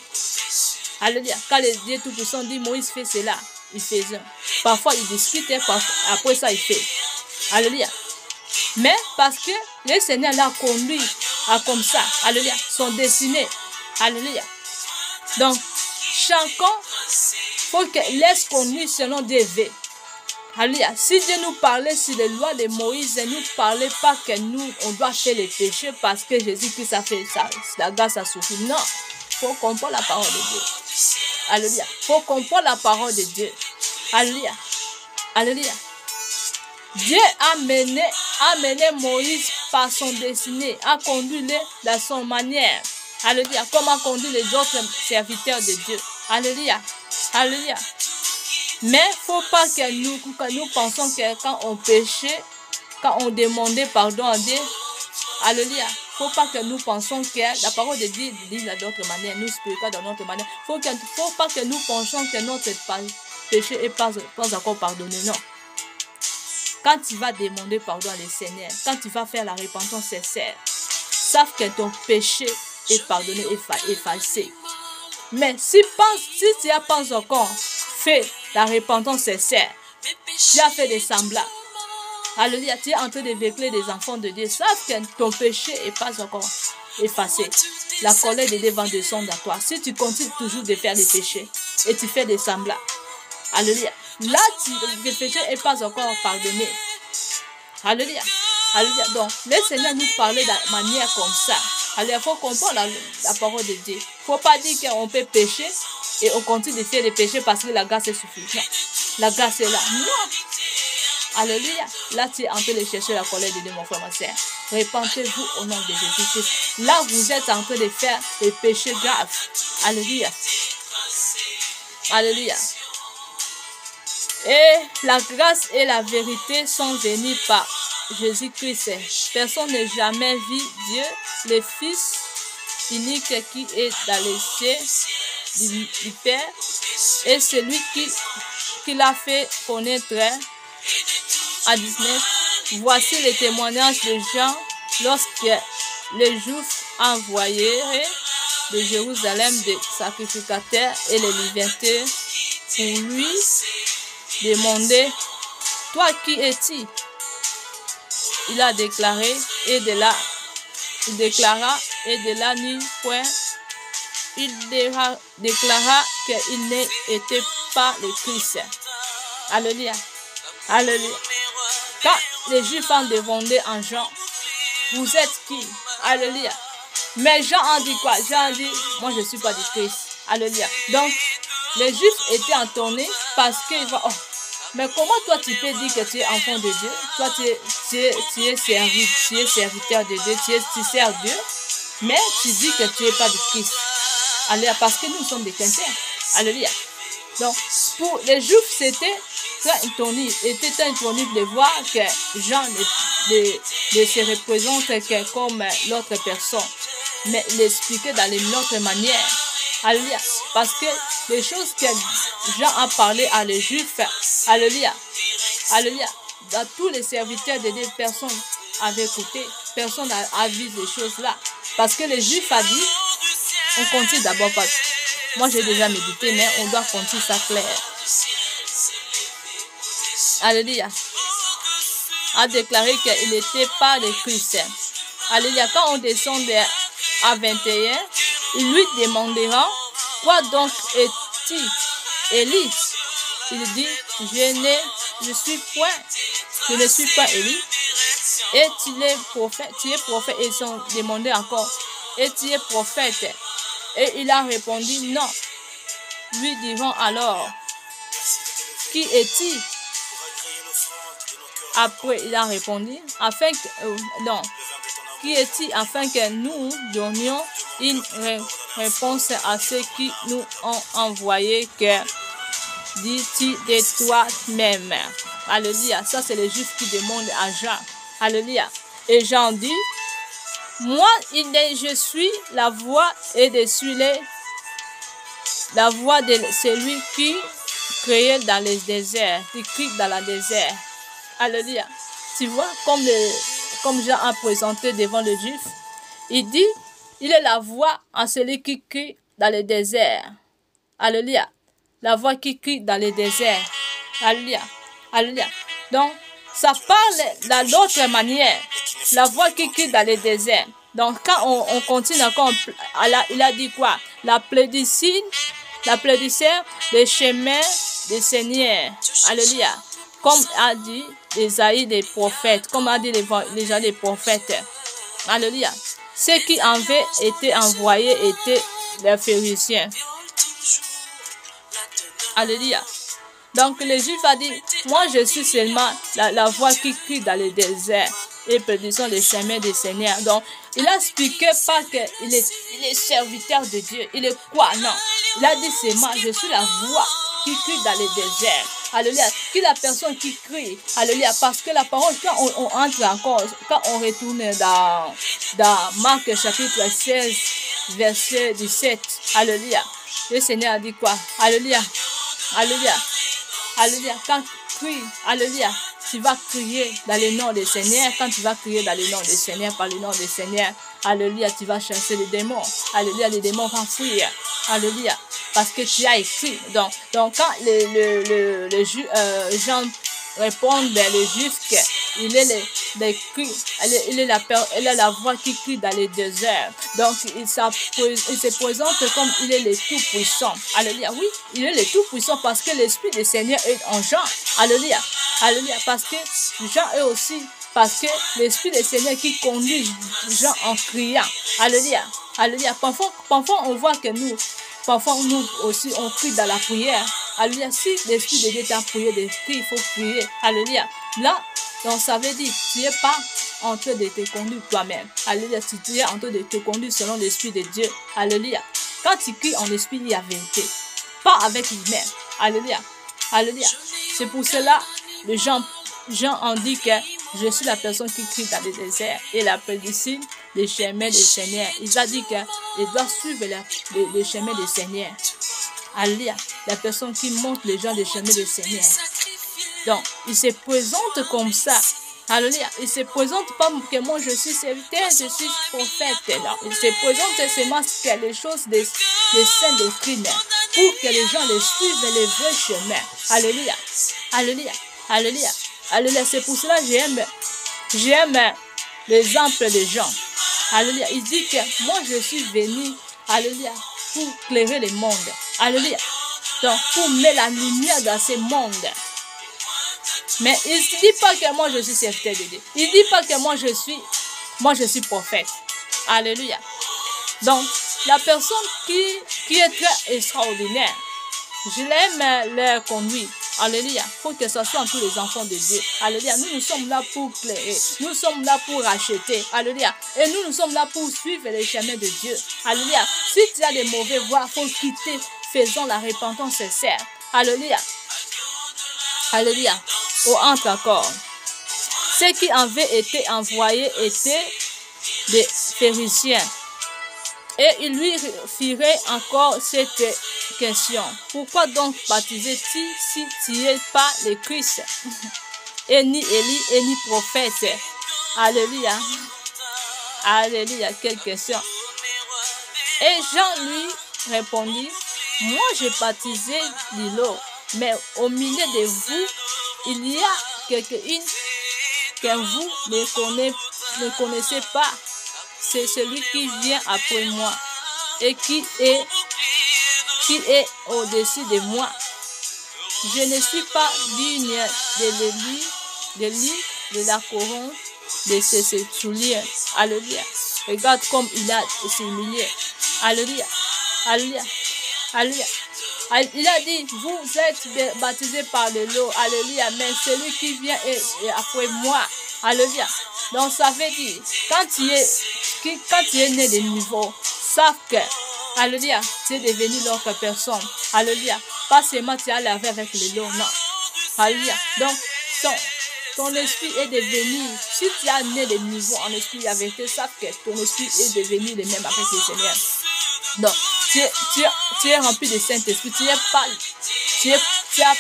Alléluia. Quand le Dieu Tout-Puissant dit Moïse fait cela, il faisait. Parfois il discutait, après ça il fait. Alléluia. Mais parce que le Seigneur l'a conduit à comme ça. Alléluia. Son destiné. Alléluia. Donc, chacun faut qu'il laisse conduire selon Dieu veut. Alléluia. Si Dieu nous parlait sur les lois de Moïse, il ne nous parlait pas que nous, on doit faire les péchés parce que Jésus-Christ a fait ça. La grâce a suffi. Non. Il faut comprendre la parole de Dieu. Alléluia. Il faut comprendre la parole de Dieu. Alléluia. Alléluia. Dieu a mené Moïse par son destiné, a conduit-le dans son manière. Alléluia. Comme a conduit les autres serviteurs de Dieu. Alléluia. Alléluia. Mais il ne faut pas que nous pensions que quand on péchait, quand on demandait pardon à Dieu, alléluia, il ne faut pas que nous pensions que la parole de Dieu dit d'autre manière, nous expliquons d'une autre manière. Il ne faut pas que nous pensions que notre péché n'est pas encore pardonné. Non. Quand tu vas demander pardon à le Seigneur, quand tu vas faire la repentance sincère, sache que ton péché est pardonné et effacé. Mais si tu n'as pas encore fait la repentance sincère, tu as fait des semblants, Alléluia, tu es en train de véhiculer des enfants de Dieu. Savent que ton péché n'est pas encore effacé. La colère de Dieu va descendre à toi. Si tu continues toujours de faire des péchés et tu fais des semblants, alléluia, là, le péché n'est pas encore pardonné. Alléluia. Alléluia. Donc, le Seigneur nous parlait de manière comme ça. Alléluia. Il faut comprendre la parole de Dieu. Il ne faut pas dire qu'on peut pécher et on continue de faire des péchés parce que la grâce est suffisante. La grâce est là. Non. Alléluia. Là, tu es en train de chercher la colère de Dieu, mon frère, ma soeur. Répentez-vous au nom de Jésus-Christ. Là, vous êtes en train de faire des péchés graves. Alléluia. Alléluia. Et la grâce et la vérité sont venues par Jésus-Christ. Personne n'a jamais vu Dieu, le Fils unique qui est dans les cieux du Père, et celui qui l'a fait connaître. À 19, voici le témoignage de Jean lorsque les Juifs envoyèrent de Jérusalem des sacrificateurs et les Lévites pour lui demander, toi qui es-tu? Il a déclaré, et de là, il déclara, et de là nuit point, il déclara qu'il n'était pas le Christ. Alléluia. Alléluia. Quand les Juifs ont demandé en Jean, vous êtes qui? Alléluia. Mais Jean a dit quoi? Jean a dit, moi je ne suis pas du Christ. Alléluia. Donc, les Juifs étaient étonnés parce qu'ils vont, oh, mais comment toi tu peux dire que tu es enfant de Dieu? Toi tu es serviteur de Dieu, tu sers Dieu, mais tu dis que tu n'es pas du Christ. Alléluia. Parce que nous sommes des chrétiens. Alléluia. Donc, pour les Juifs, c'était très étonné de voir que Jean ne se représente que comme l'autre personne, mais il expliquait dans une autre manière. Alléluia. Parce que les choses que Jean a parlé à les Juifs, alléluia, alléluia, dans tous les serviteurs de Dieu, personne n'avait écouté, personne n'a vu ces choses-là. Parce que les Juifs a dit, on continue d'abord pas. Moi j'ai déjà médité, mais on doit continuer ça clair. Alléluia. A déclaré qu'il n'était pas le Christ. Alléluia. Quand on descend à 21, il lui demandera, quoi donc est-il? Élie. Il dit, je ne suis pas Élie. Et tu es prophète. Et ils ont demandé encore, et tu es prophète. Et il a répondu, non. Lui diront alors, qui est-il? Après, il a répondu, afin que, non, qui est-il afin que nous donnions une réponse à ceux qui nous ont envoyé, que dis-tu de toi-même? Alléluia. Ça, c'est les Juifs qui demandent à Jean. Alléluia. Et Jean dit, moi, je suis la voix et je suis la voix de celui qui criait dans les déserts, qui crie dans le désert. Alléluia. Tu vois, comme Jean a présenté devant le Juif, il dit, il est la voix en celui qui crie dans le désert. Alléluia. La voix qui crie dans le désert. Alléluia. Alléluia. Donc, ça parle d'autre manière. La voix qui crie dans le désert. Donc, quand on continue encore, il a dit quoi? La plébiscite des chemins des seigneurs. Alléluia. Comme a dit Isaïe des prophètes, comme a dit les prophètes. Alléluia. Ceux qui avaient été envoyés étaient les pharisiens. Alléluia. Donc les Juifs ont dit, moi je suis seulement la voix qui crie dans le désert et prédisons les chemins des seigneurs. Donc il a expliqué pas qu'il est serviteur de Dieu. Il est quoi? Non. Il a dit seulement, je suis la voix qui crie dans le désert. Alléluia. Qui est la personne qui crie? Alléluia. Parce que la parole, quand on entre encore, quand on retourne dans Marc chapitre 16, verset 17. Alléluia. Le Seigneur a dit quoi? Alléluia. Alléluia. Alléluia. Quand tu cries, alléluia, tu vas crier dans le nom du Seigneur. Quand tu vas crier dans le nom du Seigneur, par le nom du Seigneur, alléluia, tu vas chasser les démons. Alléluia, les démons vont fuir. Alléluia. Parce que tu as écrit. Donc quand Jean répond les Juifs il est les cris, elle est la voix qui crie dans les déserts. Donc, il se présente comme il est le Tout-Puissant. Alléluia. Oui, il est le Tout-Puissant parce que l'Esprit du Seigneur est en Jean. Alléluia. Alléluia. Parce que Jean est aussi, parce que l'Esprit du Seigneur qui conduit Jean en criant. Alléluia. Alléluia. Parfois, on voit que parfois nous aussi, on crie dans la prière. Alléluia. Si l'Esprit de Dieu t'a prié de crier, il faut crier. Alléluia. Là, donc ça veut dire, tu n'es pas en train de te conduire toi-même. Alléluia. Si tu es en train de te conduire selon l'Esprit de Dieu. Alléluia. Quand tu cries en esprit, il y a vérité. Pas avec lui-même. Alléluia. Alléluia. C'est pour cela, les gens ont dit que je suis la personne qui crie dans le désert. Et la prédicine des chemins du Seigneur. Il a dit qu'il doit suivre les chemins du Seigneur. Alléluia. La personne qui montre les gens des chemins du Seigneur. Donc, il se présente comme ça. Alléluia. Il se présente pas que moi je suis serviteur, je suis prophète. Non. Il se présente seulement que les choses des saints doctrines pour que les gens les suivent les vrais chemins. Alléluia. Alléluia. Alléluia. Alléluia. C'est pour cela que j'aime l'exemple des gens. Alléluia. Il dit que moi je suis venu, alléluia, pour éclairer le monde. Alléluia. Donc, pour mettre la lumière dans ce monde. Mais il ne dit pas que moi je suis serviteur de Dieu. Il ne dit pas que moi je suis prophète. Alléluia. Donc, la personne qui est très extraordinaire, je l'aime leur conduire. Alléluia. Il faut que ce soit tous les enfants de Dieu. Alléluia. Nous sommes là pour éclairer. Nous sommes là pour racheter. Alléluia. Et nous sommes là pour suivre les chemins de Dieu. Alléluia. Si tu as des mauvais voies, il faut quitter. Faisons la repentance sincère. Alléluia. Alléluia. Au entre encore. Ceux qui avaient été envoyés étaient des pharisiens. Et il lui ferait encore cette question. Pourquoi donc baptiser-tu si tu n'es pas le Christ? Et ni Élie, et ni prophète. Alléluia. Alléluia. Quelle question. Et Jean lui répondit, moi j'ai baptisé de l'eau, mais au milieu de vous, il y a quelqu'un que vous ne connaissez pas. C'est celui qui vient après moi et qui est au-dessus de moi. Je ne suis pas digne de lui, de la couronne de ses souliers. Alléluia. Regarde comme il a s'humilié. Alléluia. Alléluia. Alléluia. Il a dit, vous êtes baptisés par de l'eau. Alléluia. Mais celui qui vient est après moi. Alléluia. Donc ça veut dire, quand tu es né de nouveau, sache que, alléluia, tu es devenu l'autre personne. Alléluia. Pas seulement tu as lavé avec l'eau, non. Alléluia. Donc, ton esprit est devenu, si tu as né de nouveau en esprit avec eux, sache que ton esprit est devenu le même avec le Seigneur. Donc, tu es rempli de Saint-Esprit, tu n'es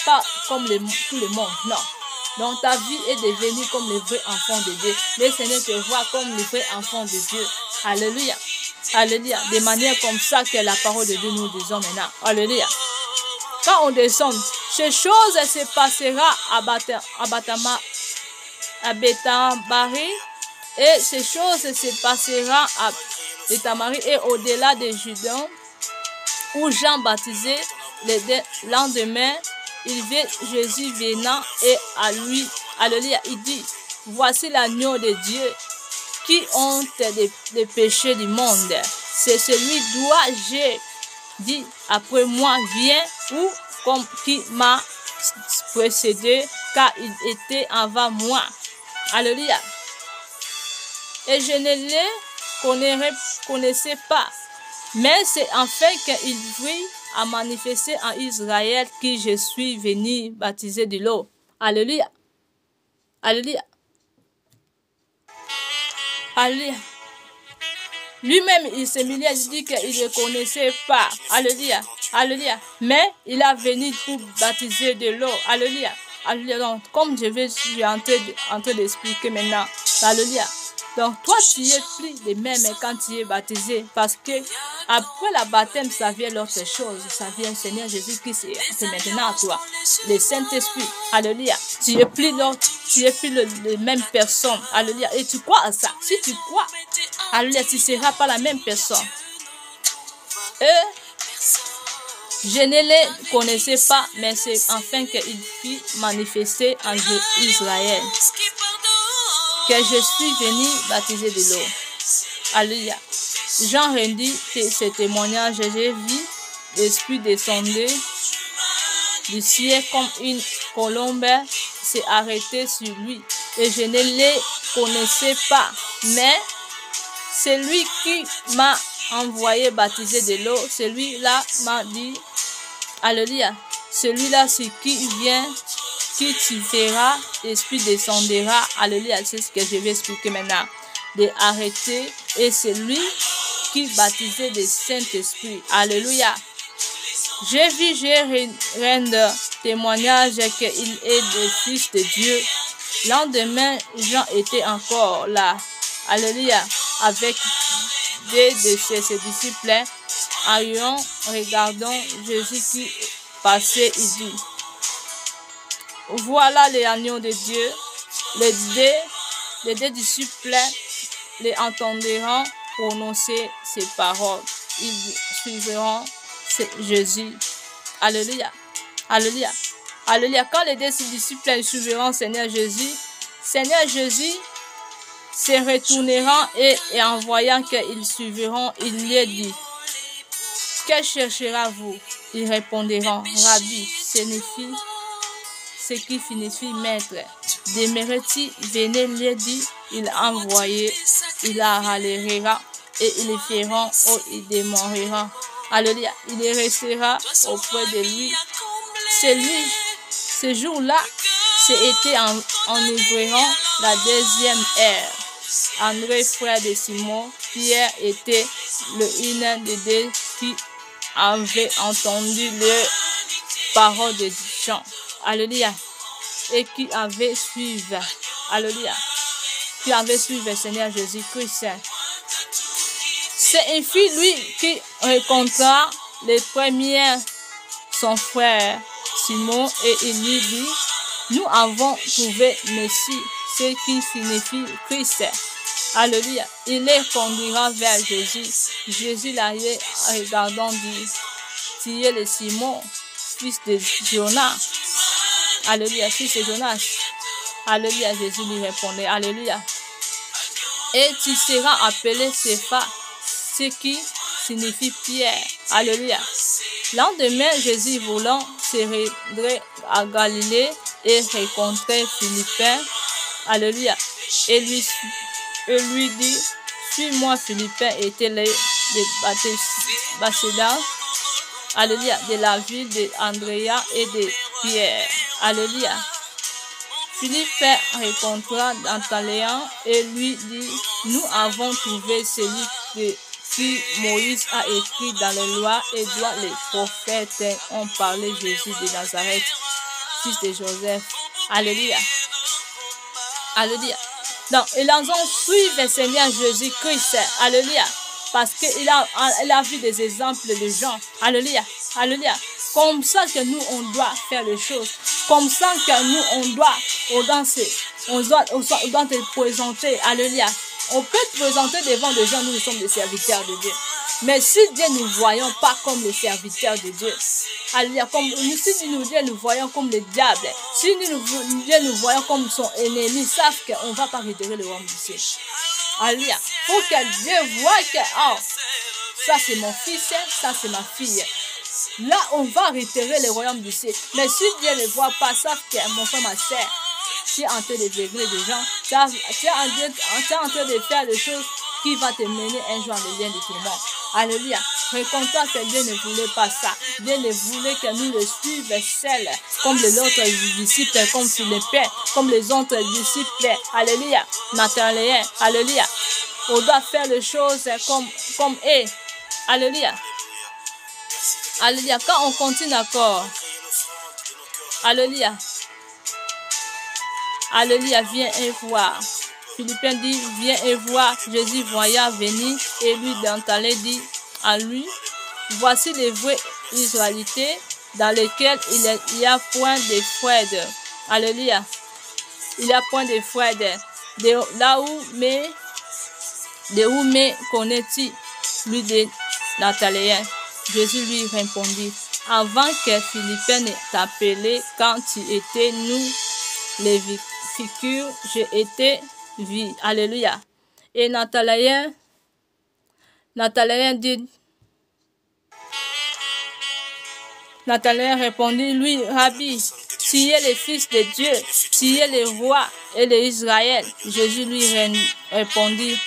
pas comme tout le monde, non. Donc ta vie est devenue comme le vrai enfant de Dieu. Le Seigneur te voit comme le vrai enfant de Dieu. Alléluia. Alléluia. De manière comme ça que la parole de Dieu nous disons maintenant. Alléluia. Quand on descend, ces choses se passera à Béthambari, et ces choses se passera à Béthambari et au-delà de Jourdain, où Jean baptisait. Le lendemain, il vit Jésus venant et à lui, alléluia, il dit, voici l'agneau de Dieu qui ôte les péchés du monde. C'est celui dont j'ai dit, après moi vient, ou comme qui m'a précédé, car il était avant moi. Alléluia. Et je ne le connaissais pas, mais c'est enfin qu'il vit à manifester en Israël que je suis venu baptiser de l'eau. Alléluia. Alléluia. Alléluia. Lui-même, il s'est mis à dire qu'il ne connaissait pas. Alléluia. Alléluia. Mais il a venu pour baptiser de l'eau. Alléluia. Alléluia. Donc, comme je suis en train d'expliquer maintenant. Alléluia. Donc, toi, tu es plus le même quand tu es baptisé. Parce que, Après la baptême, ça vient l'autre chose. Ça vient Seigneur Jésus-Christ. C'est maintenant à toi. Le Saint-Esprit. Alléluia. Tu es plus l'autre. Tu es plus le même personne. Alléluia. Et tu crois à ça. Si tu crois, alléluia, tu ne seras pas la même personne. Eux, je ne les connaissais pas, mais c'est enfin qu'il fut manifesté en Israël que je suis venu baptiser de l'eau. Alléluia. Jean rendit ce témoignage. J'ai vu l'Esprit descendre du ciel comme une colombe s'est arrêtée sur lui. Et je ne les connaissais pas, mais celui qui m'a envoyé baptiser de l'eau, celui-là m'a dit, alléluia, celui-là c'est qui vient, qui tu verras, l'Esprit descendra, alléluia, c'est ce que je vais expliquer maintenant, de arrêter, et celui qui baptisait de Saint-Esprit, alléluia. J'ai vu, rendre témoignage qu'il est le Fils de Dieu. Lendemain, Jean était encore là, alléluia, avec deux de ses disciples. En regardant Jésus qui passait, il dit, voilà l'agneau de Dieu. Les deux disciples les entendront prononcer ces paroles. Ils suivront Jésus. Alléluia. Alléluia. Alléluia. Quand les deux disciples suivront Seigneur Jésus se retourneront et en voyant qu'ils suivront, il lui dit, que chercherez-vous? Ils répondront, Rabbi, signifie ce qui signifie maître. Demeure-t-il? Venez, lui dit, il a envoyé, il la râlera et ils le feront ou il demeurera. Alléluia. Il restera auprès de lui. C'est lui, ce jour-là, c'était enivrant la deuxième heure. André, frère de Simon, Pierre était l'un des deux qui avait entendu les paroles de Jean. Alléluia. Et qui avait suivi. Alléluia. Qui avait suivi le Seigneur Jésus-Christ. C'est ainsi lui qui rencontra les premiers son frère Simon et il lui dit, nous avons trouvé Messie, ce qui signifie Christ. Alléluia. Il les conduira vers Jésus. Jésus l'arrivait regardant dit, tu es le Simon, fils de Jonas. Alléluia, fils de Jonas. Alléluia, Jésus lui répondait, alléluia. Et tu seras appelé Cépha, ce qui signifie Pierre. Alléluia. Lendemain, Jésus voulant se rendre à Galilée et rencontrer Philippin. Alléluia. Et lui dit, suis-moi. Philippin était le baptistien. Alléluia. De la ville d'Andréa et de Pierre. Alléluia. Philippe rencontra Nathanaël et lui dit, nous avons trouvé celui que Moïse a écrit dans la loi et doit les prophètes ont parlé, Jésus de Nazareth, fils de Joseph. Alléluia. Alléluia. Donc, ils ont suivi le Seigneur Jésus-Christ. Alléluia. Parce qu'il a vu des exemples de gens. Alléluia. Alléluia. Comme ça que nous, on doit faire les choses. Comme ça que nous, on doit danser. On doit te présenter. Alléluia. On peut te présenter devant des gens, nous sommes des serviteurs de Dieu. Mais si Dieu ne nous voyons pas comme les serviteurs de Dieu, alléluia, si Dieu nous voyons comme les diables, si Dieu nous voyons comme son ennemi, savent qu'on ne va pas retirer le royaume du ciel. Alléluia. Pour que Dieu voie que, oh, ça c'est mon fils, ça c'est ma fille. Là, on va retirer le royaume du ciel. Mais si Dieu ne voit pas, savent que mon frère, ma sœur, tu es en train de régler des gens, tu es en train de faire des choses qui vont te mener un jour dans le lien de tourment. Alléluia. Reconnaissant que Dieu ne voulait pas ça. Dieu ne voulait que nous le suivions seuls, comme les autres disciples, comme Philippe, comme les autres disciples. Alléluia. Nathanaël. Alléluia. On doit faire les choses comme eux. Alléluia. Alléluia. Quand on continue encore. Alléluia. Alléluia, viens et voir. Philippin dit, viens et voir. Jésus voya venir et lui d'entaler dit, en lui. Voici les vrais Israélites dans lesquels il y a point de fraude. Alléluia. Il y a point de fraude. Là où me connais-tu, lui de Nathanaël. Jésus lui répondit, avant que Philippe ne t'appelait, quand tu étais nous, les figures, j'ai été vu. Alléluia. Et Nathanaël répondit, lui, Rabbi, tu es le Fils de Dieu, tu es le roi et l'Israël. Jésus lui répondit,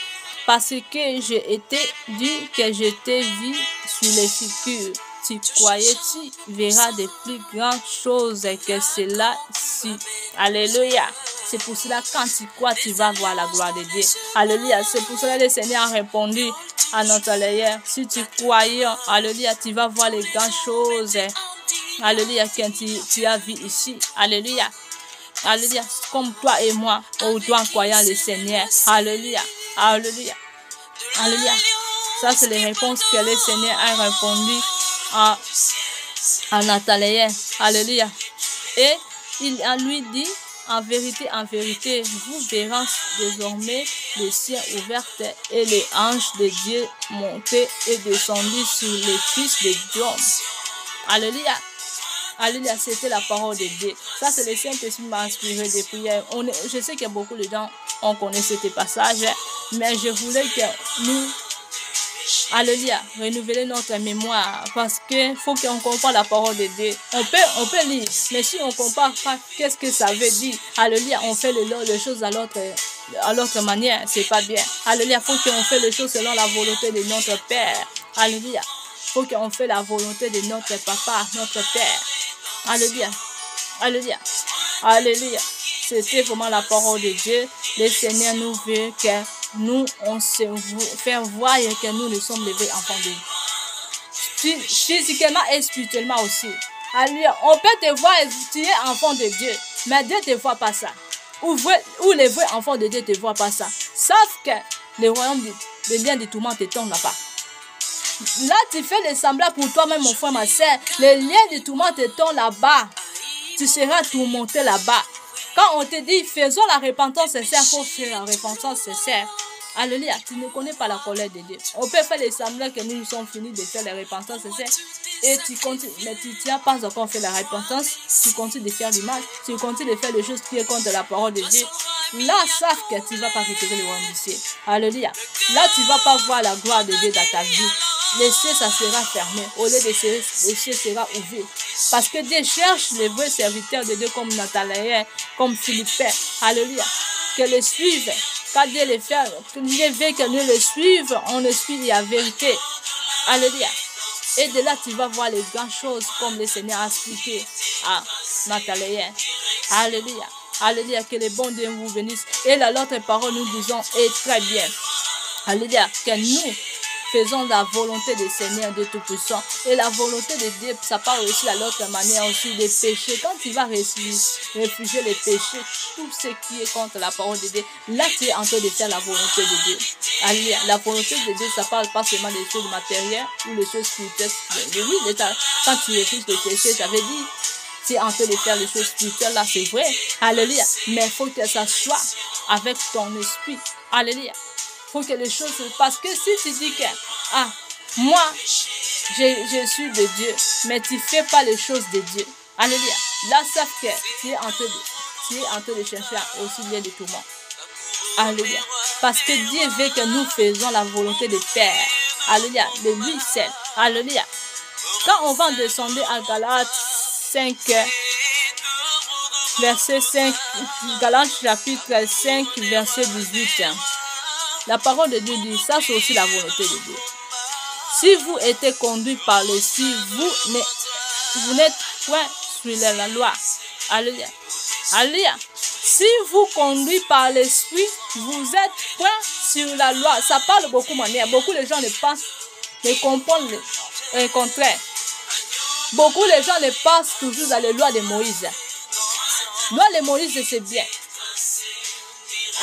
parce que j'ai été dit que je t'ai vu sur les figures. Tu croyais, tu verras de plus grandes choses que cela-ci. Alléluia. C'est pour cela que quand tu crois, tu vas voir la gloire de Dieu. Alléluia. C'est pour cela que le Seigneur a répondu à Nathanaël. Si tu croyais, alléluia, tu vas voir les grandes choses. Alléluia, quand tu as vu ici. Alléluia. Alléluia. Comme toi et moi, ou toi croyant le Seigneur. Alléluia. Alléluia. Alléluia. Ça, c'est les réponses que le Seigneur a répondu à Nathanaël. Alléluia. Et il lui dit, en vérité, vous verrez désormais les cieux ouverts et les anges de Dieu monter et descendre sur les fils de Dieu. Alléluia. Alléluia, c'était la parole de Dieu. Ça, c'est le Saint-Esprit m'a inspiré des prières. Je sais que beaucoup de gens ont connu ce passage, mais je voulais que nous, alléluia, renouveler notre mémoire, parce qu'il faut qu'on comprenne la parole de Dieu. On peut lire, mais si on ne comprend pas qu'est-ce que ça veut dire, alléluia, on fait les choses à l'autre manière, c'est pas bien. Alléluia, il faut qu'on fait les choses selon la volonté de notre Père. Alléluia, il faut qu'on fait la volonté de notre Papa, notre Père. Alléluia, alléluia, alléluia. C'était vraiment la parole de Dieu. Le Seigneur nous veut que nous, on se fait voir que nous ne sommes les vrais enfants de Dieu. Physiquement et spirituellement aussi. Alléluia. On peut te voir et tu es enfant de Dieu, mais Dieu ne te voit pas ça. Ou les vrais enfants de Dieu ne te voient pas ça. Sauf que le royaume des liens de tourment te tombe là-bas. Là, tu fais le semblant pour toi-même, mon frère, ma soeur. Les liens de tourment te tombent là-bas. Tu seras tourmenté là-bas. Quand on te dit, faisons la repentance sincère, il faut faire la repentance sincère. Alléluia, tu ne connais pas la colère de Dieu. On peut faire les semblants que nous sommes finis de faire la repentance sincère. Et tu continues, mais tu n'as pas encore fait la repentance. Tu continues de faire du mal. Tu continues de faire des choses qui sont contre la parole de Dieu. Là, sache que tu ne vas pas récupérer le royaume du ciel. Alléluia. Là, tu ne vas pas voir la gloire de Dieu dans ta vie. Les cieux, ça sera fermé. Au lieu de cieux, les cieux sera ouvert. Parce que Dieu cherche les vrais serviteurs de Dieu comme Nathanaël, comme Philippe. Alléluia. Que les suivent. Quand Dieu les fait, que Dieu veut que nous les suivions, on le suit la vérité. Alléluia. Et de là, tu vas voir les grandes choses comme le Seigneur a expliqué à Nathanaël. Alléluia. Alléluia. Que les bons Dieu vous bénissent. Et là, l'autre parole, nous disons, est très bien. Alléluia. Que nous faisons la volonté du Seigneur de Tout-Puissant. Et la volonté de Dieu, ça parle aussi à l'autre manière aussi des péchés. Quand tu vas réfugier les péchés, tout ce qui est contre la parole de Dieu, là tu es en train de faire la volonté de Dieu. Alléluia. La volonté de Dieu, ça parle pas seulement des choses matérielles ou des choses spirituelles. Oui, quand tu refuses les péchés, ça veut dire tu es en train de faire les choses spirituelles, là c'est vrai. Alléluia. Mais il faut que ça soit avec ton esprit. Alléluia. Faut que les choses se passent. Parce que si tu dis que, moi, je suis de Dieu, mais tu ne fais pas les choses de Dieu. Alléluia. Là, sauf que tu es en train de chercher aussi bien de tout le monde. Alléluia. Parce que Dieu veut que nous faisons la volonté du Père. Alléluia. De lui seul. Alléluia. Quand on va descendre à Galates 5, verset 5, Galates chapitre 5, verset 18, la parole de Dieu dit, ça c'est aussi la volonté de Dieu. Si vous êtes conduit par l'esprit, vous n'êtes point sur la loi. Alléluia. Alléluia. Si vous conduisez par l'esprit, vous êtes point sur la loi. Ça parle beaucoup de manière. Beaucoup de gens ne comprennent le contraire. Beaucoup de gens ne passent toujours dans les lois de Moïse. Loi de Moïse, c'est bien.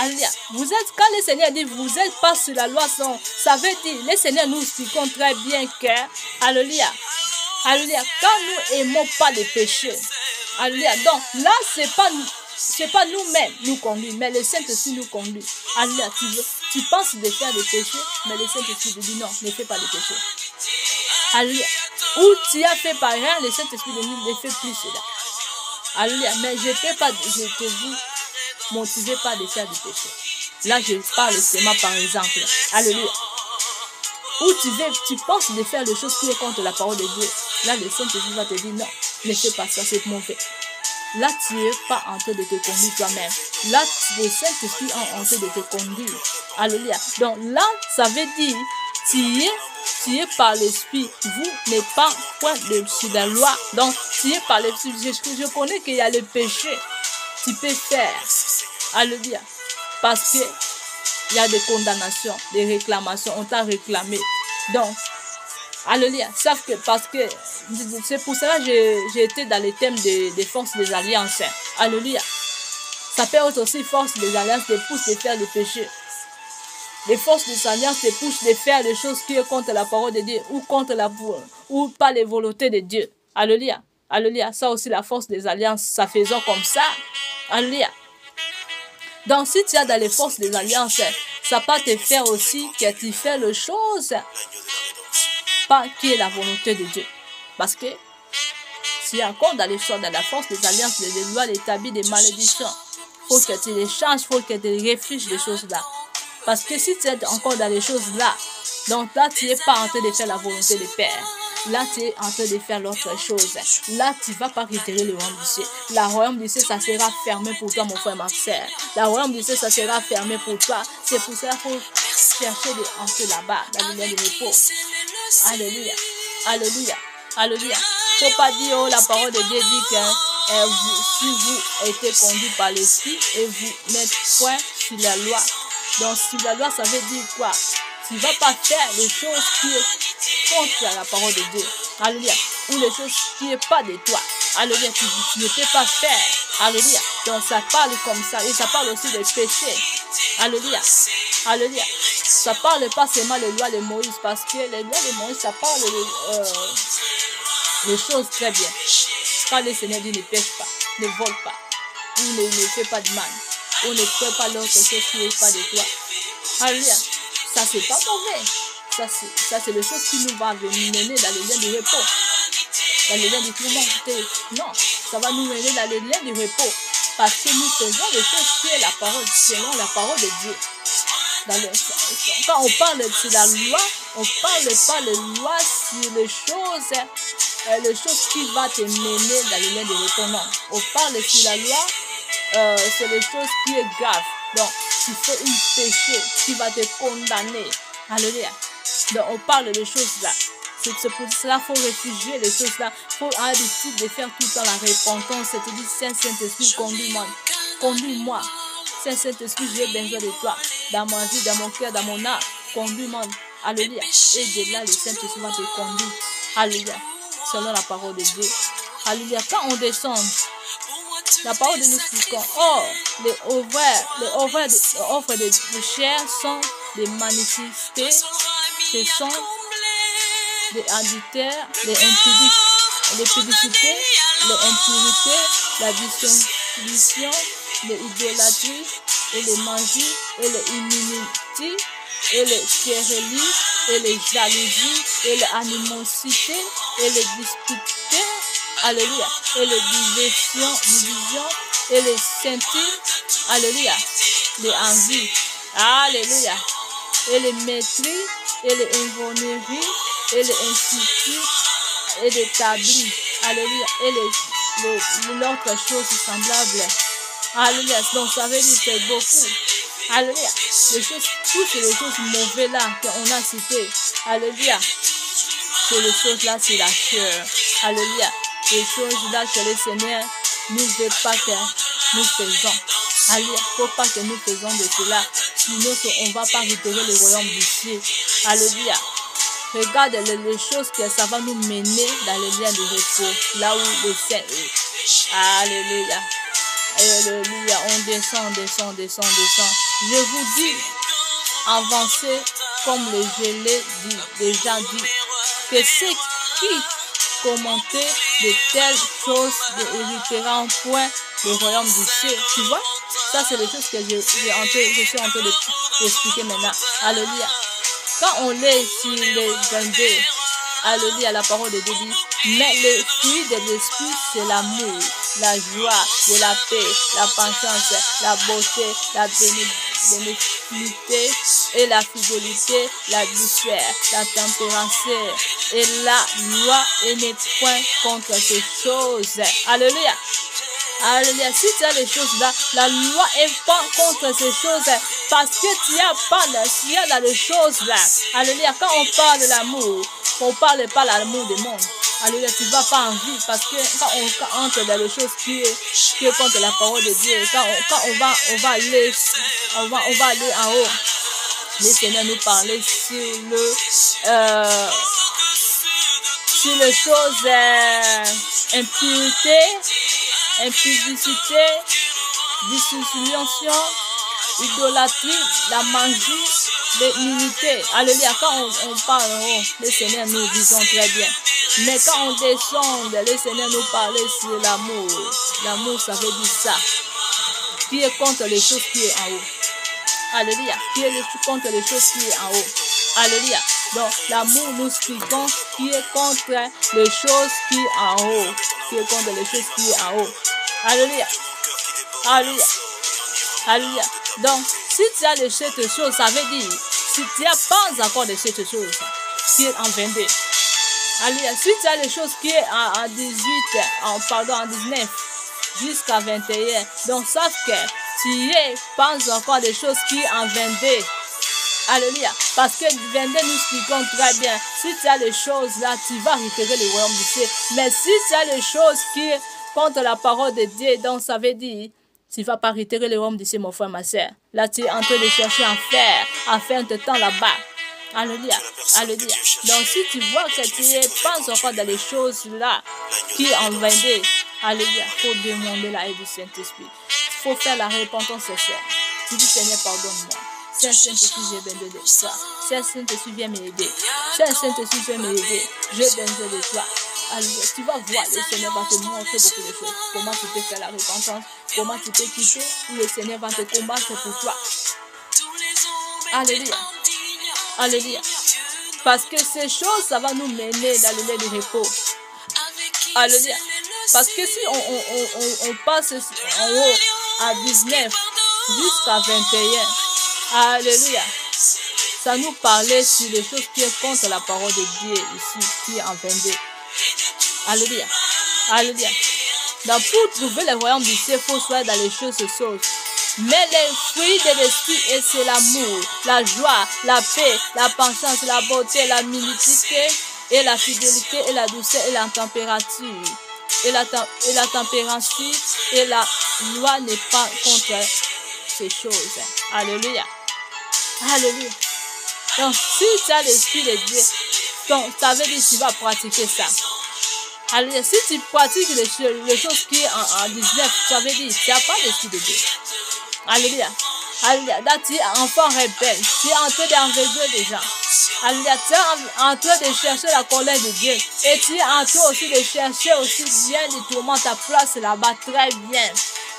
Alléluia. Vous êtes, quand le Seigneur dit, vous n'êtes pas sur la loi, ça veut dire, le Seigneur nous expliquons très bien que, alléluia, alléluia, quand nous aimons pas les péchés, alléluia, donc là, c'est pas nous-mêmes nous conduit, mais le Saint-Esprit nous conduit. Alléluia, tu penses de faire des péchés, mais le Saint-Esprit te dit non, ne fais pas de péchés. Alléluia. Ou tu as fait par rien, le Saint-Esprit te dit ne fais plus cela. Alléluia, mais je te vous motiver pas de faire du péché. Là, je parle seulement par exemple. Alléluia. Ou tu penses de faire des choses qui sont contre la parole de Dieu. Là, le Saint-Esprit va te dire non, ne fais pas ça, c'est mauvais. Là, tu n'es pas en train de te conduire toi-même. Là, le Saint-Esprit est en train de te conduire. Alléluia. Donc là, ça veut dire, tu es par l'Esprit. Vous n'êtes pas point sur la loi. Donc, tu es par l'Esprit. Je connais qu'il y a le péché. Tu peux faire. Alléluia. Parce que il y a des condamnations, des réclamations. On t'a réclamé. Donc, alléluia. Sauf que parce que c'est pour cela que j'ai été dans le thème des forces des alliances. Alléluia. Ça peut être aussi force des alliances te pousse de faire le péché. Les forces des alliances te poussent de faire des choses qui sont contre la parole de Dieu ou contre ou pas les volontés de Dieu. Alléluia. Alléluia. Ça aussi la force des alliances, ça faisant comme ça. Alléluia. Donc si tu as dans les forces des alliances, ça peut te faire aussi que tu fais les choses pas qui est la volonté de Dieu. Parce que si encore dans les choses, dans la force des alliances, les lois établies des malédictions, il faut que tu les changes, il faut que tu réfléchisses des choses là. Parce que si tu es encore dans les choses là, donc là tu n'es pas en train de faire la volonté du Père. Là, tu es en train de faire l'autre chose. Là, tu ne vas pas retirer le royaume du ciel. Le royaume du ciel, ça sera fermé pour toi, mon frère, ma soeur. Le royaume du ciel, ça sera fermé pour toi. C'est pour ça qu'il faut chercher d'entrer là-bas, dans le lieu de repos. Alléluia. Alléluia. Alléluia. Il ne faut pas dire, oh, la parole de Dieu dit que si vous êtes conduit par l'Esprit et vous n'êtes point sur la loi. Donc, sur la loi, ça veut dire quoi? Tu ne vas pas faire les choses qui sont contre la parole de Dieu. Alléluia. Ou les choses qui ne sont pas de toi. Alléluia. Tu ne peux pas faire. Alléluia. Donc ça parle comme ça. Et ça parle aussi des péchés. Alléluia. Alléluia. Ça parle pas seulement des lois de Moïse. Parce que les lois de Moïse, ça parle des choses très bien. Quand le Seigneur dit ne pêche pas, ne vole pas, ou ne fais pas de mal, ou ne fais pas l'autre chose qui n'est pas de toi. Alléluia. Ça, c'est pas mauvais. Ça, c'est les choses qui nous vont mener dans le lien du repos. Dans le lien du tourment. Non, ça va nous mener dans le lien du repos. Parce que nous faisons les choses qui est la parole, selon la parole de Dieu. Quand on parle de la loi, on parle pas de loi sur les choses qui vont te mener dans le lien du repos. Non, on parle sur la loi, c'est les choses qui est grave. Donc, tu fais un péché qui va te condamner. Alléluia. Donc, on parle de choses là. C'est pour cela qu'il faut réfugier les choses là. Il faut avoir l'habitude de faire tout le temps la repentance. C'est-à-dire, Saint-Esprit, conduis-moi. Conduis-moi. Saint-Esprit, j'ai besoin de toi. Dans ma vie, dans mon cœur, dans mon âme. Conduis-moi. Alléluia. Et de là, le Saint-Esprit va te conduire. Alléluia. Selon la parole de Dieu. Alléluia. Quand on descend, la parole de nous expliquons. Or, les offres de chair sont des manifestés. Ce sont des adultères, des impudiques, les pudicités, les impurités, la dissolution, les idolâtries, et les magies, et les inimitiés, et les querellis, et les jalousies, et les animosités, et les disputes. Alléluia. Et les divisions, et les ceintures. Alléluia. Les envies. Alléluia. Et les maîtrises, et les invonneries, et les instituts, et les tablis. Alléluia. Et l'autre chose semblable. Alléluia. Donc ça veut dire que c'est beaucoup. Alléluia. Toutes les choses mauvaises là qu'on a citées. Alléluia. C'est les choses là, c'est la chair. Alléluia. Les choses là que le Seigneur ne veut pas que nous faisons. Alléluia. Il ne faut pas que nous faisons de cela. Sinon, on ne va pas retirer le royaume du ciel. Alléluia. Regarde les choses que ça va nous mener dans le lien de repos. Là où le Saint est. Alléluia. Alléluia. On descend. Je vous dis, avancez comme je l'ai déjà dit, que ceux qui commentaient de telles choses ne hériteront point le royaume du ciel. Tu vois? Ça, c'est les choses que je suis en train d'expliquer maintenant. Alléluia. Quand on lit sur les 22, alléluia, la parole de Dieu dit, mais le fruit de l'esprit, c'est l'amour, la joie, de la paix, la patience, la beauté, la bénignité et la fidélité, la douceur, la tempérance et la loi, et n'est point contre ces choses. Alléluia. Alléluia. Si tu as les choses là, la loi est pas contre ces choses parce que tu as dans les choses là. Alléluia. Quand on parle de l'amour, on parle pas de l'amour du monde. Alléluia. Tu ne vas pas en vie parce que quand on entre dans les choses qui est contre la parole de Dieu, quand on va aller en haut. Le Seigneur nous parlait sur les choses impureté, impudicité, dissolution, idolâtrie, la magie, l'immunité. Alléluia. Quand on parle en haut, le Seigneur nous disons très bien. Mais quand on descend, le Seigneur nous parlait sur l'amour. L'amour, ça veut dire ça. Qui est contre les choses qui est en haut. Alléluia. Qui est contre les choses qui est en haut. Alléluia. Donc, l'amour, nous expliquons qui est contre les choses qui est en haut. Qui est contre les choses qui est en haut. Alléluia. Alléluia. Alléluia. Donc, si tu as de cette chose, ça veut dire, si tu n'as pas encore de cette chose, qui est en 22. Alléluia. Si tu as les choses qui est en 18, en 19, jusqu'à 21, donc sache que tu n'es pas encore des choses qui est en 22. Alléluia. Parce que 22, nous expliquons très bien. Si tu as les choses là, tu vas récupérer le royaume du ciel. Mais si tu as les choses qui est contre la parole de Dieu, donc ça veut dire, tu ne vas pas réitérer le royaume du ciel, mon frère, ma soeur. Là, tu es en train de chercher à faire un temps là-bas. Alléluia. Alléluia. Donc, si tu vois que tu n'es pas encore dans les choses là, qui est en 22, alléluia, il faut demander l'aide du Saint-Esprit. Il faut faire la repentance sincère. Tu dis, Seigneur, pardonne-moi. Saint-Esprit, j'ai besoin de toi. Saint-Esprit, viens m'aider. Saint-Esprit, viens m'aider. J'ai besoin de toi. Alléluia. Tu vas voir, le Seigneur va te montrer beaucoup de choses. Comment tu peux faire la repentance, comment tu peux quitter, le Seigneur va te combattre pour toi. Alléluia. Alléluia. Parce que ces choses, ça va nous mener dans le lieu de repos. Alléluia. Parce que si on passe en haut à 19 jusqu'à 21, alléluia, ça nous parlait sur les choses qui sont contre la parole de Dieu ici, qui est en 22. Alléluia. Alléluia. Donc pour trouver le royaume du ciel, il faut soit dans les choses sauces. Mais les fruits de l'esprit, c'est l'amour, la joie, la paix, la patience, la beauté, la milicité, et la fidélité, et la douceur, et la température. Et la tempérance, et la loi n'est pas contre ces choses. Alléluia. Alléluia. Donc, si tu as l'esprit de Dieu, donc, ça veut dire que tu vas pratiquer ça. Alléluia. Si tu pratiques les choses qui sont en 19, ça veut dire que tu n'as pas l'esprit de Dieu. Alléluia. Alléluia. Là, tu es enfant rebelle. Tu es en train d'enlever les gens. Alléluia. Tu es en train de chercher la colère de Dieu. Et tu es en train aussi de chercher aussi bien de tourmenter ta place là-bas très bien.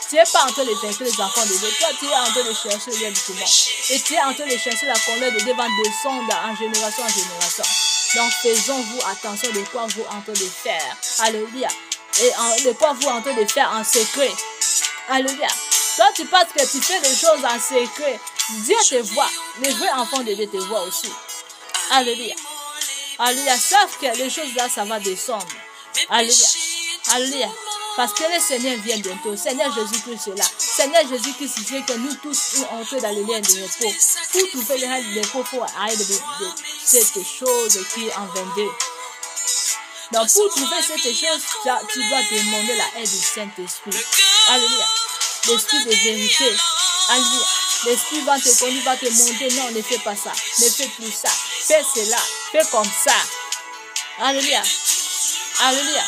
Tu n'es pas en train de vaincre les enfants de Dieu. Toi, tu es en train de chercher le bien du tourment. Et tu es en train de chercher la colère de Dieu va descendre en génération en génération. Donc, faisons-vous attention de quoi vous êtes en train de faire. Alléluia. Et de quoi vous êtes en train de faire en secret. Alléluia. Toi, tu penses que tu fais des choses en secret. Dieu te voit. Les vrais enfants de Dieu te voient aussi. Alléluia. Alléluia. Sauf que les choses là, ça va descendre. Alléluia. Alléluia. Parce que le Seigneur vient bientôt. Seigneur Jésus-Christ est là. Seigneur Jésus-Christ dit que nous tous entrons dans les liens de repos. Pour trouver les liens de repos, il faut aller de cette chose qui est en 22. Donc pour trouver cette chose, tu dois demander la aide du Saint-Esprit. Alléluia. L'esprit de vérité. Alléluia. L'esprit va te conduire, va te montrer. Non, ne fais pas ça. Ne fais plus ça. Fais cela. Fais comme ça. Alléluia. Alléluia.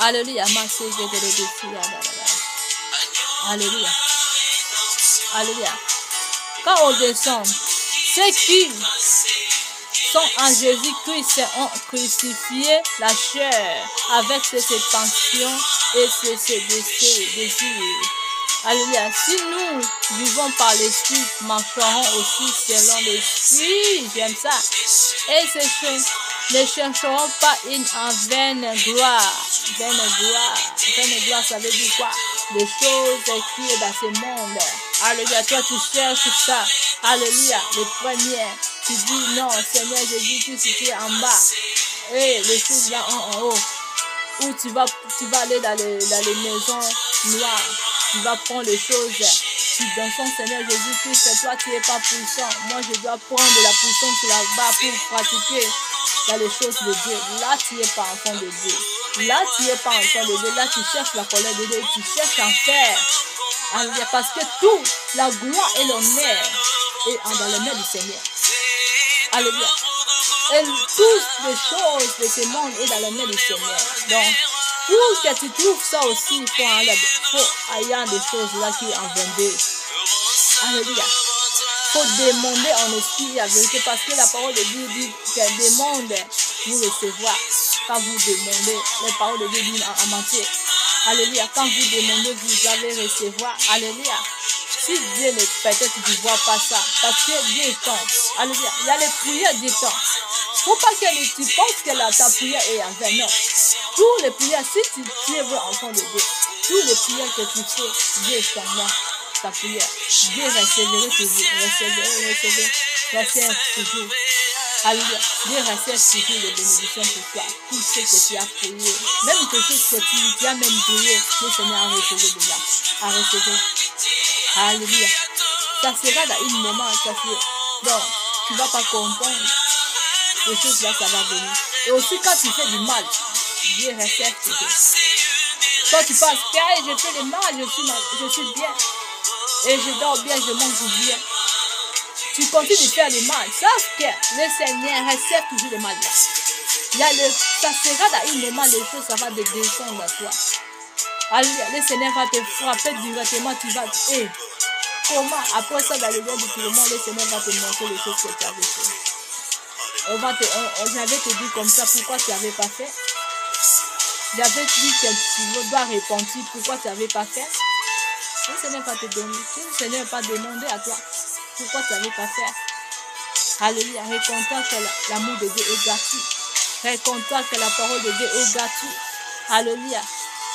Alléluia. Alléluia. Alléluia. Quand on descend, ceux qui sont en Jésus-Christ ont crucifié la chair avec ses passions et ses désirs. Alléluia. Si nous vivons par l'Esprit, marcherons aussi selon l'Esprit. J'aime ça. Et ces choses ne chercheront pas une vaine gloire. Vaine gloire. Vaine gloire, ça veut dire quoi? Les choses qui sont dans ce monde. Alléluia. Toi, tu cherches ça. Alléluia. Les premières. Tu dis non, Seigneur Jésus, tu es en bas. Et les choses là en haut. Où tu vas aller dans les maisons noires. Tu vas prendre les choses. Tu dans son Seigneur Jésus-Christ, toi tu n'es pas puissant. Moi je dois prendre la puissance là-bas pour pratiquer dans les choses de Dieu. Là tu n'es pas enfant de Dieu. Là tu n'es pas enfant de Dieu. Là tu cherches la colère de Dieu. Tu cherches à faire. Parce que tout, la gloire et l'honneur est dans les mains du Seigneur. Alléluia. Et toutes les choses de ce monde est dans les mains du Seigneur. Donc, pour que tu trouves ça aussi, il faut aller des choses là qui en vendent. Alléluia. Il faut demander en esprit la vérité parce que la parole de Dieu dit qu'elle demande, vous recevoir. Quand vous demandez, les paroles de Dieu disent en mentir. Alléluia. Quand vous demandez, vous allez recevoir. Alléluia. Si Dieu ne peut-être tu ne vois pas ça, parce que Dieu est temps. Alléluia. Il y a les prières du temps. Il ne faut pas que tu penses que ta prière est en vain. Non. Toutes les prières, si tu es vrai enfant de Dieu, toutes les prières que tu fais, Dieu est en moi. Ta prière. Dieu recevra toujours. Recevra toujours. Alléluia. Dieu recevra toujours les bénédictions pour toi. Tout ce que tu as prié. Même quelque chose que tu as même prié, le Seigneur a reçu déjà. A reçu. Alléluia. Ça sera dans un moment. Donc, tu ne vas pas comprendre. Les choses là, ça va venir. Et aussi quand tu fais du mal, Dieu recève toujours. Quand tu penses que je fais le mal, je suis bien. Et je dors bien, je mange bien. Tu continues de faire le mal. Sauf que le Seigneur recève toujours le mal là. Ça sera dans un moment, les choses, ça va descendre à toi. Alléluia. Le Seigneur va te frapper directement. Tu vas... comment? Après ça, dans le monde de tout le monde, le Seigneur va te montrer les choses que tu avais fait. J'avais te dit comme ça, pourquoi tu n'avais pas fait? J'avais dit que tu dois répondre, pourquoi tu n'avais pas fait? Le Seigneur va te donner. Si le Seigneur va demander à toi, pourquoi tu n'avais pas fait? Alléluia. Raconte-toi que l'amour de Dieu est gratuit. Raconte-toi que la parole de Dieu est gratuite. Alléluia.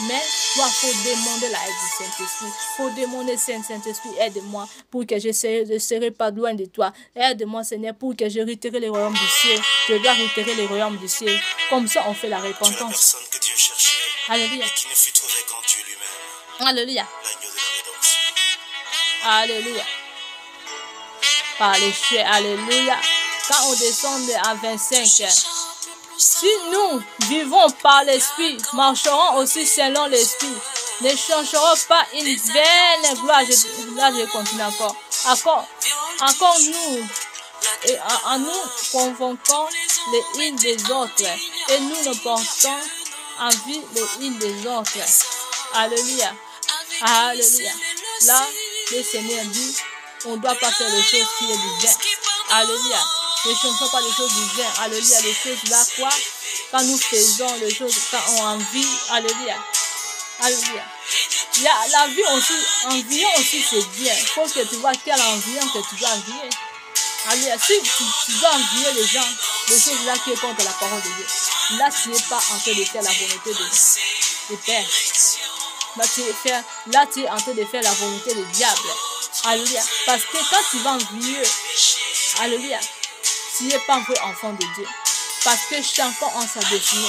Mais toi, il faut demander l'aide du Saint-Esprit. Il faut demander, Saint-Esprit, aide-moi pour que je ne serai pas loin de toi. Aide-moi, Seigneur, pour que je retire les royaumes du ciel. Je dois retirer les royaumes du ciel. Comme ça, on fait la repentance. Alléluia. Alléluia. Alléluia. Par les chers, alléluia. Quand on descend à 25, si nous vivons par l'Esprit, marcherons aussi selon l'Esprit. Ne chercherons pas une vaine gloire. Là, je continue encore. Encore nous, et en nous convoquons les uns des autres. Et nous nous portons en vie les uns des autres. Alléluia. Alléluia. Là, le Seigneur dit, on ne doit pas faire les choses qui est du vain. Alléluia. Ne changeons pas les choses du vain. Alléluia. Les choses là, quoi? Quand nous faisons les choses, quand on a envie. Alléluia. Alléluia. Il y a la vie aussi. Envier aussi, c'est bien. Il faut que tu vois quel environ que tu dois envier. Alléluia. Si tu dois envier les gens, les choses là qui est contre la parole de Dieu, là, tu n'es pas en train de faire la volonté de Père. Là, tu es en train de faire la volonté du diable. Alléluia. Parce que quand tu vas envier, alléluia, tu n'es pas un vrai enfant de Dieu. Parce que chacun en sa destinée.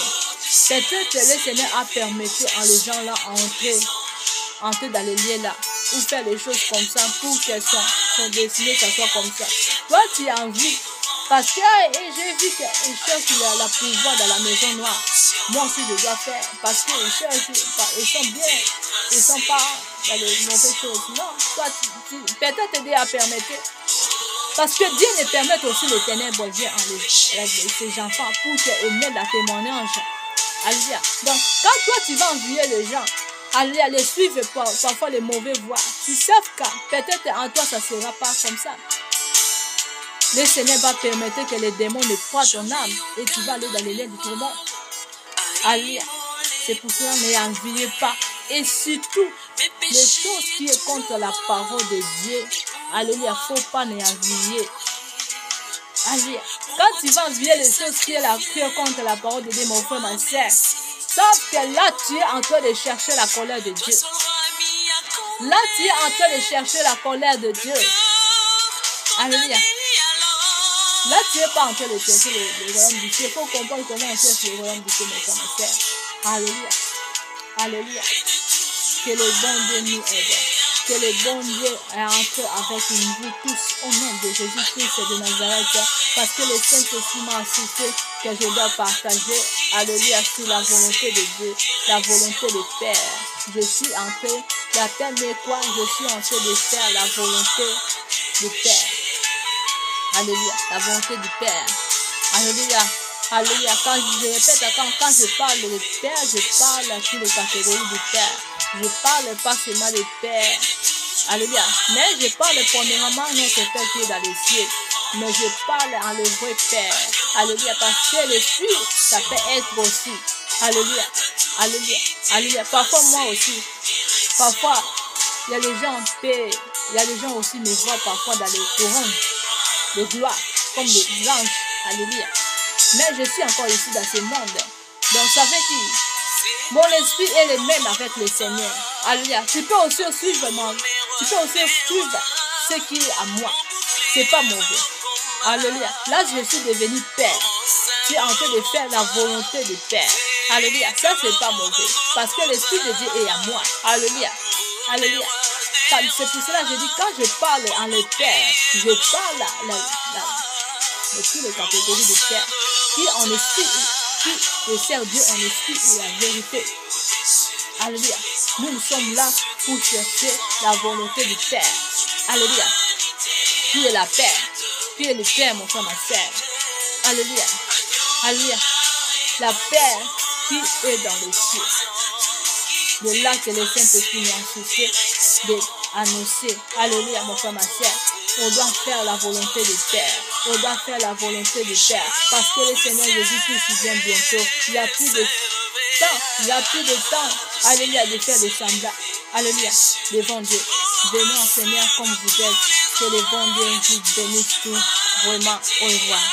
Peut-être que le Seigneur a permis à les gens là entrer dans les lieux là. Ou faire les choses comme ça pour qu'elles sont destinées, que ça soit comme ça. Toi, tu as envie. Parce que j'ai vu qu'ils cherchent la pouvoir dans la maison noire. Moi aussi, je dois faire. Parce qu'ils cherchent, ils sont bien. Ils ne sont pas dans les mauvaises choses. Non, toi, peut-être Dieu a permis. Parce que Dieu ne permet aussi les ténèbres en ses enfants pour qu'ils mettent la témoignage. Alléluia. Donc, quand toi, tu vas envier les gens, Alléluia, les suivre parfois les mauvais voies. Ils savent que peut-être en toi, ça ne sera pas comme ça. Le Seigneur va permettre que les démons ne croient ton âme et tu vas aller dans les liens du tourment. Alléluia. C'est pour cela, n'enviez pas. Et surtout, les choses qui sont contre la parole de Dieu. Alléluia, il ne faut pas envier. Alléluia. Quand tu vas envier les choses qui sont contre la parole de Dieu, mon frère, ma soeur, sauf que là, tu es en train de chercher la colère de Dieu. Là, tu es en train de chercher la colère de Dieu. Alléluia. Là, tu n'es pas en train de chercher le royaume du ciel. Il faut comprendre comment on cherche le royaume du ciel, mes frères, mes sœurs. Alléluia. Alléluia. Que le bon Dieu nous aide. Que le bon Dieu entre avec nous tous au nom de Jésus-Christ de Nazareth. Parce que le Saint-Esprit m'a insisté que je dois partager, alléluia, sur la volonté de Dieu, la volonté du Père. Je suis en train, la terre n'est quoi, je suis en train de faire la volonté du Père. Alléluia, la volonté du Père. Alléluia. Alléluia. Quand je répète, quand je parle de Père, je parle sur les catégories du Père. Je parle pas seulement du Père. Alléluia. Mais je parle premièrement notre Père qui est dans les cieux. Mais je parle en le vrai Père. Alléluia. Parce que le Fils, ça peut être aussi. Alléluia. Alléluia. Alléluia. Parfois moi aussi. Parfois, il y a les gens en paix. Il y a les gens aussi me voient parfois dans les couronnes de gloire, comme des anges. Alléluia. Mais je suis encore ici dans ce monde. Donc ça veut dire, mon esprit est le même avec le Seigneur. Alléluia. Tu peux aussi suivre ce qui est à moi. C'est pas mauvais. Alléluia. Là, je suis devenu Père. Tu es en train de faire la volonté du Père. Alléluia. Ça, c'est pas mauvais. Parce que l'Esprit de Dieu est à moi. Alléluia. Alléluia. C'est pour cela que je dis, quand je parle en le Père, je parle de toutes les catégories du Père, qui en esprit, qui sert Dieu en esprit et la vérité. Alléluia. Nous sommes là pour chercher la volonté du Père. Alléluia. Qui est la Père, qui est le Père, mon frère, ma soeur. Alléluia. Alléluia. La Père qui est dans les cieux. De là que le Saint-Esprit nous a insisté d'annoncer. Alléluia, mon frère, ma soeur. On doit faire la volonté du Père. On doit faire la volonté du Père. Parce que le Seigneur Jésus-Christ vient bientôt. Il n'y a plus de temps. Il n'y a plus de temps. Alléluia, de faire des semblables. Alléluia, devant Dieu. Venez en Seigneur comme vous êtes. Que le bon Dieu vous bénisse tout. Vraiment, au revoir.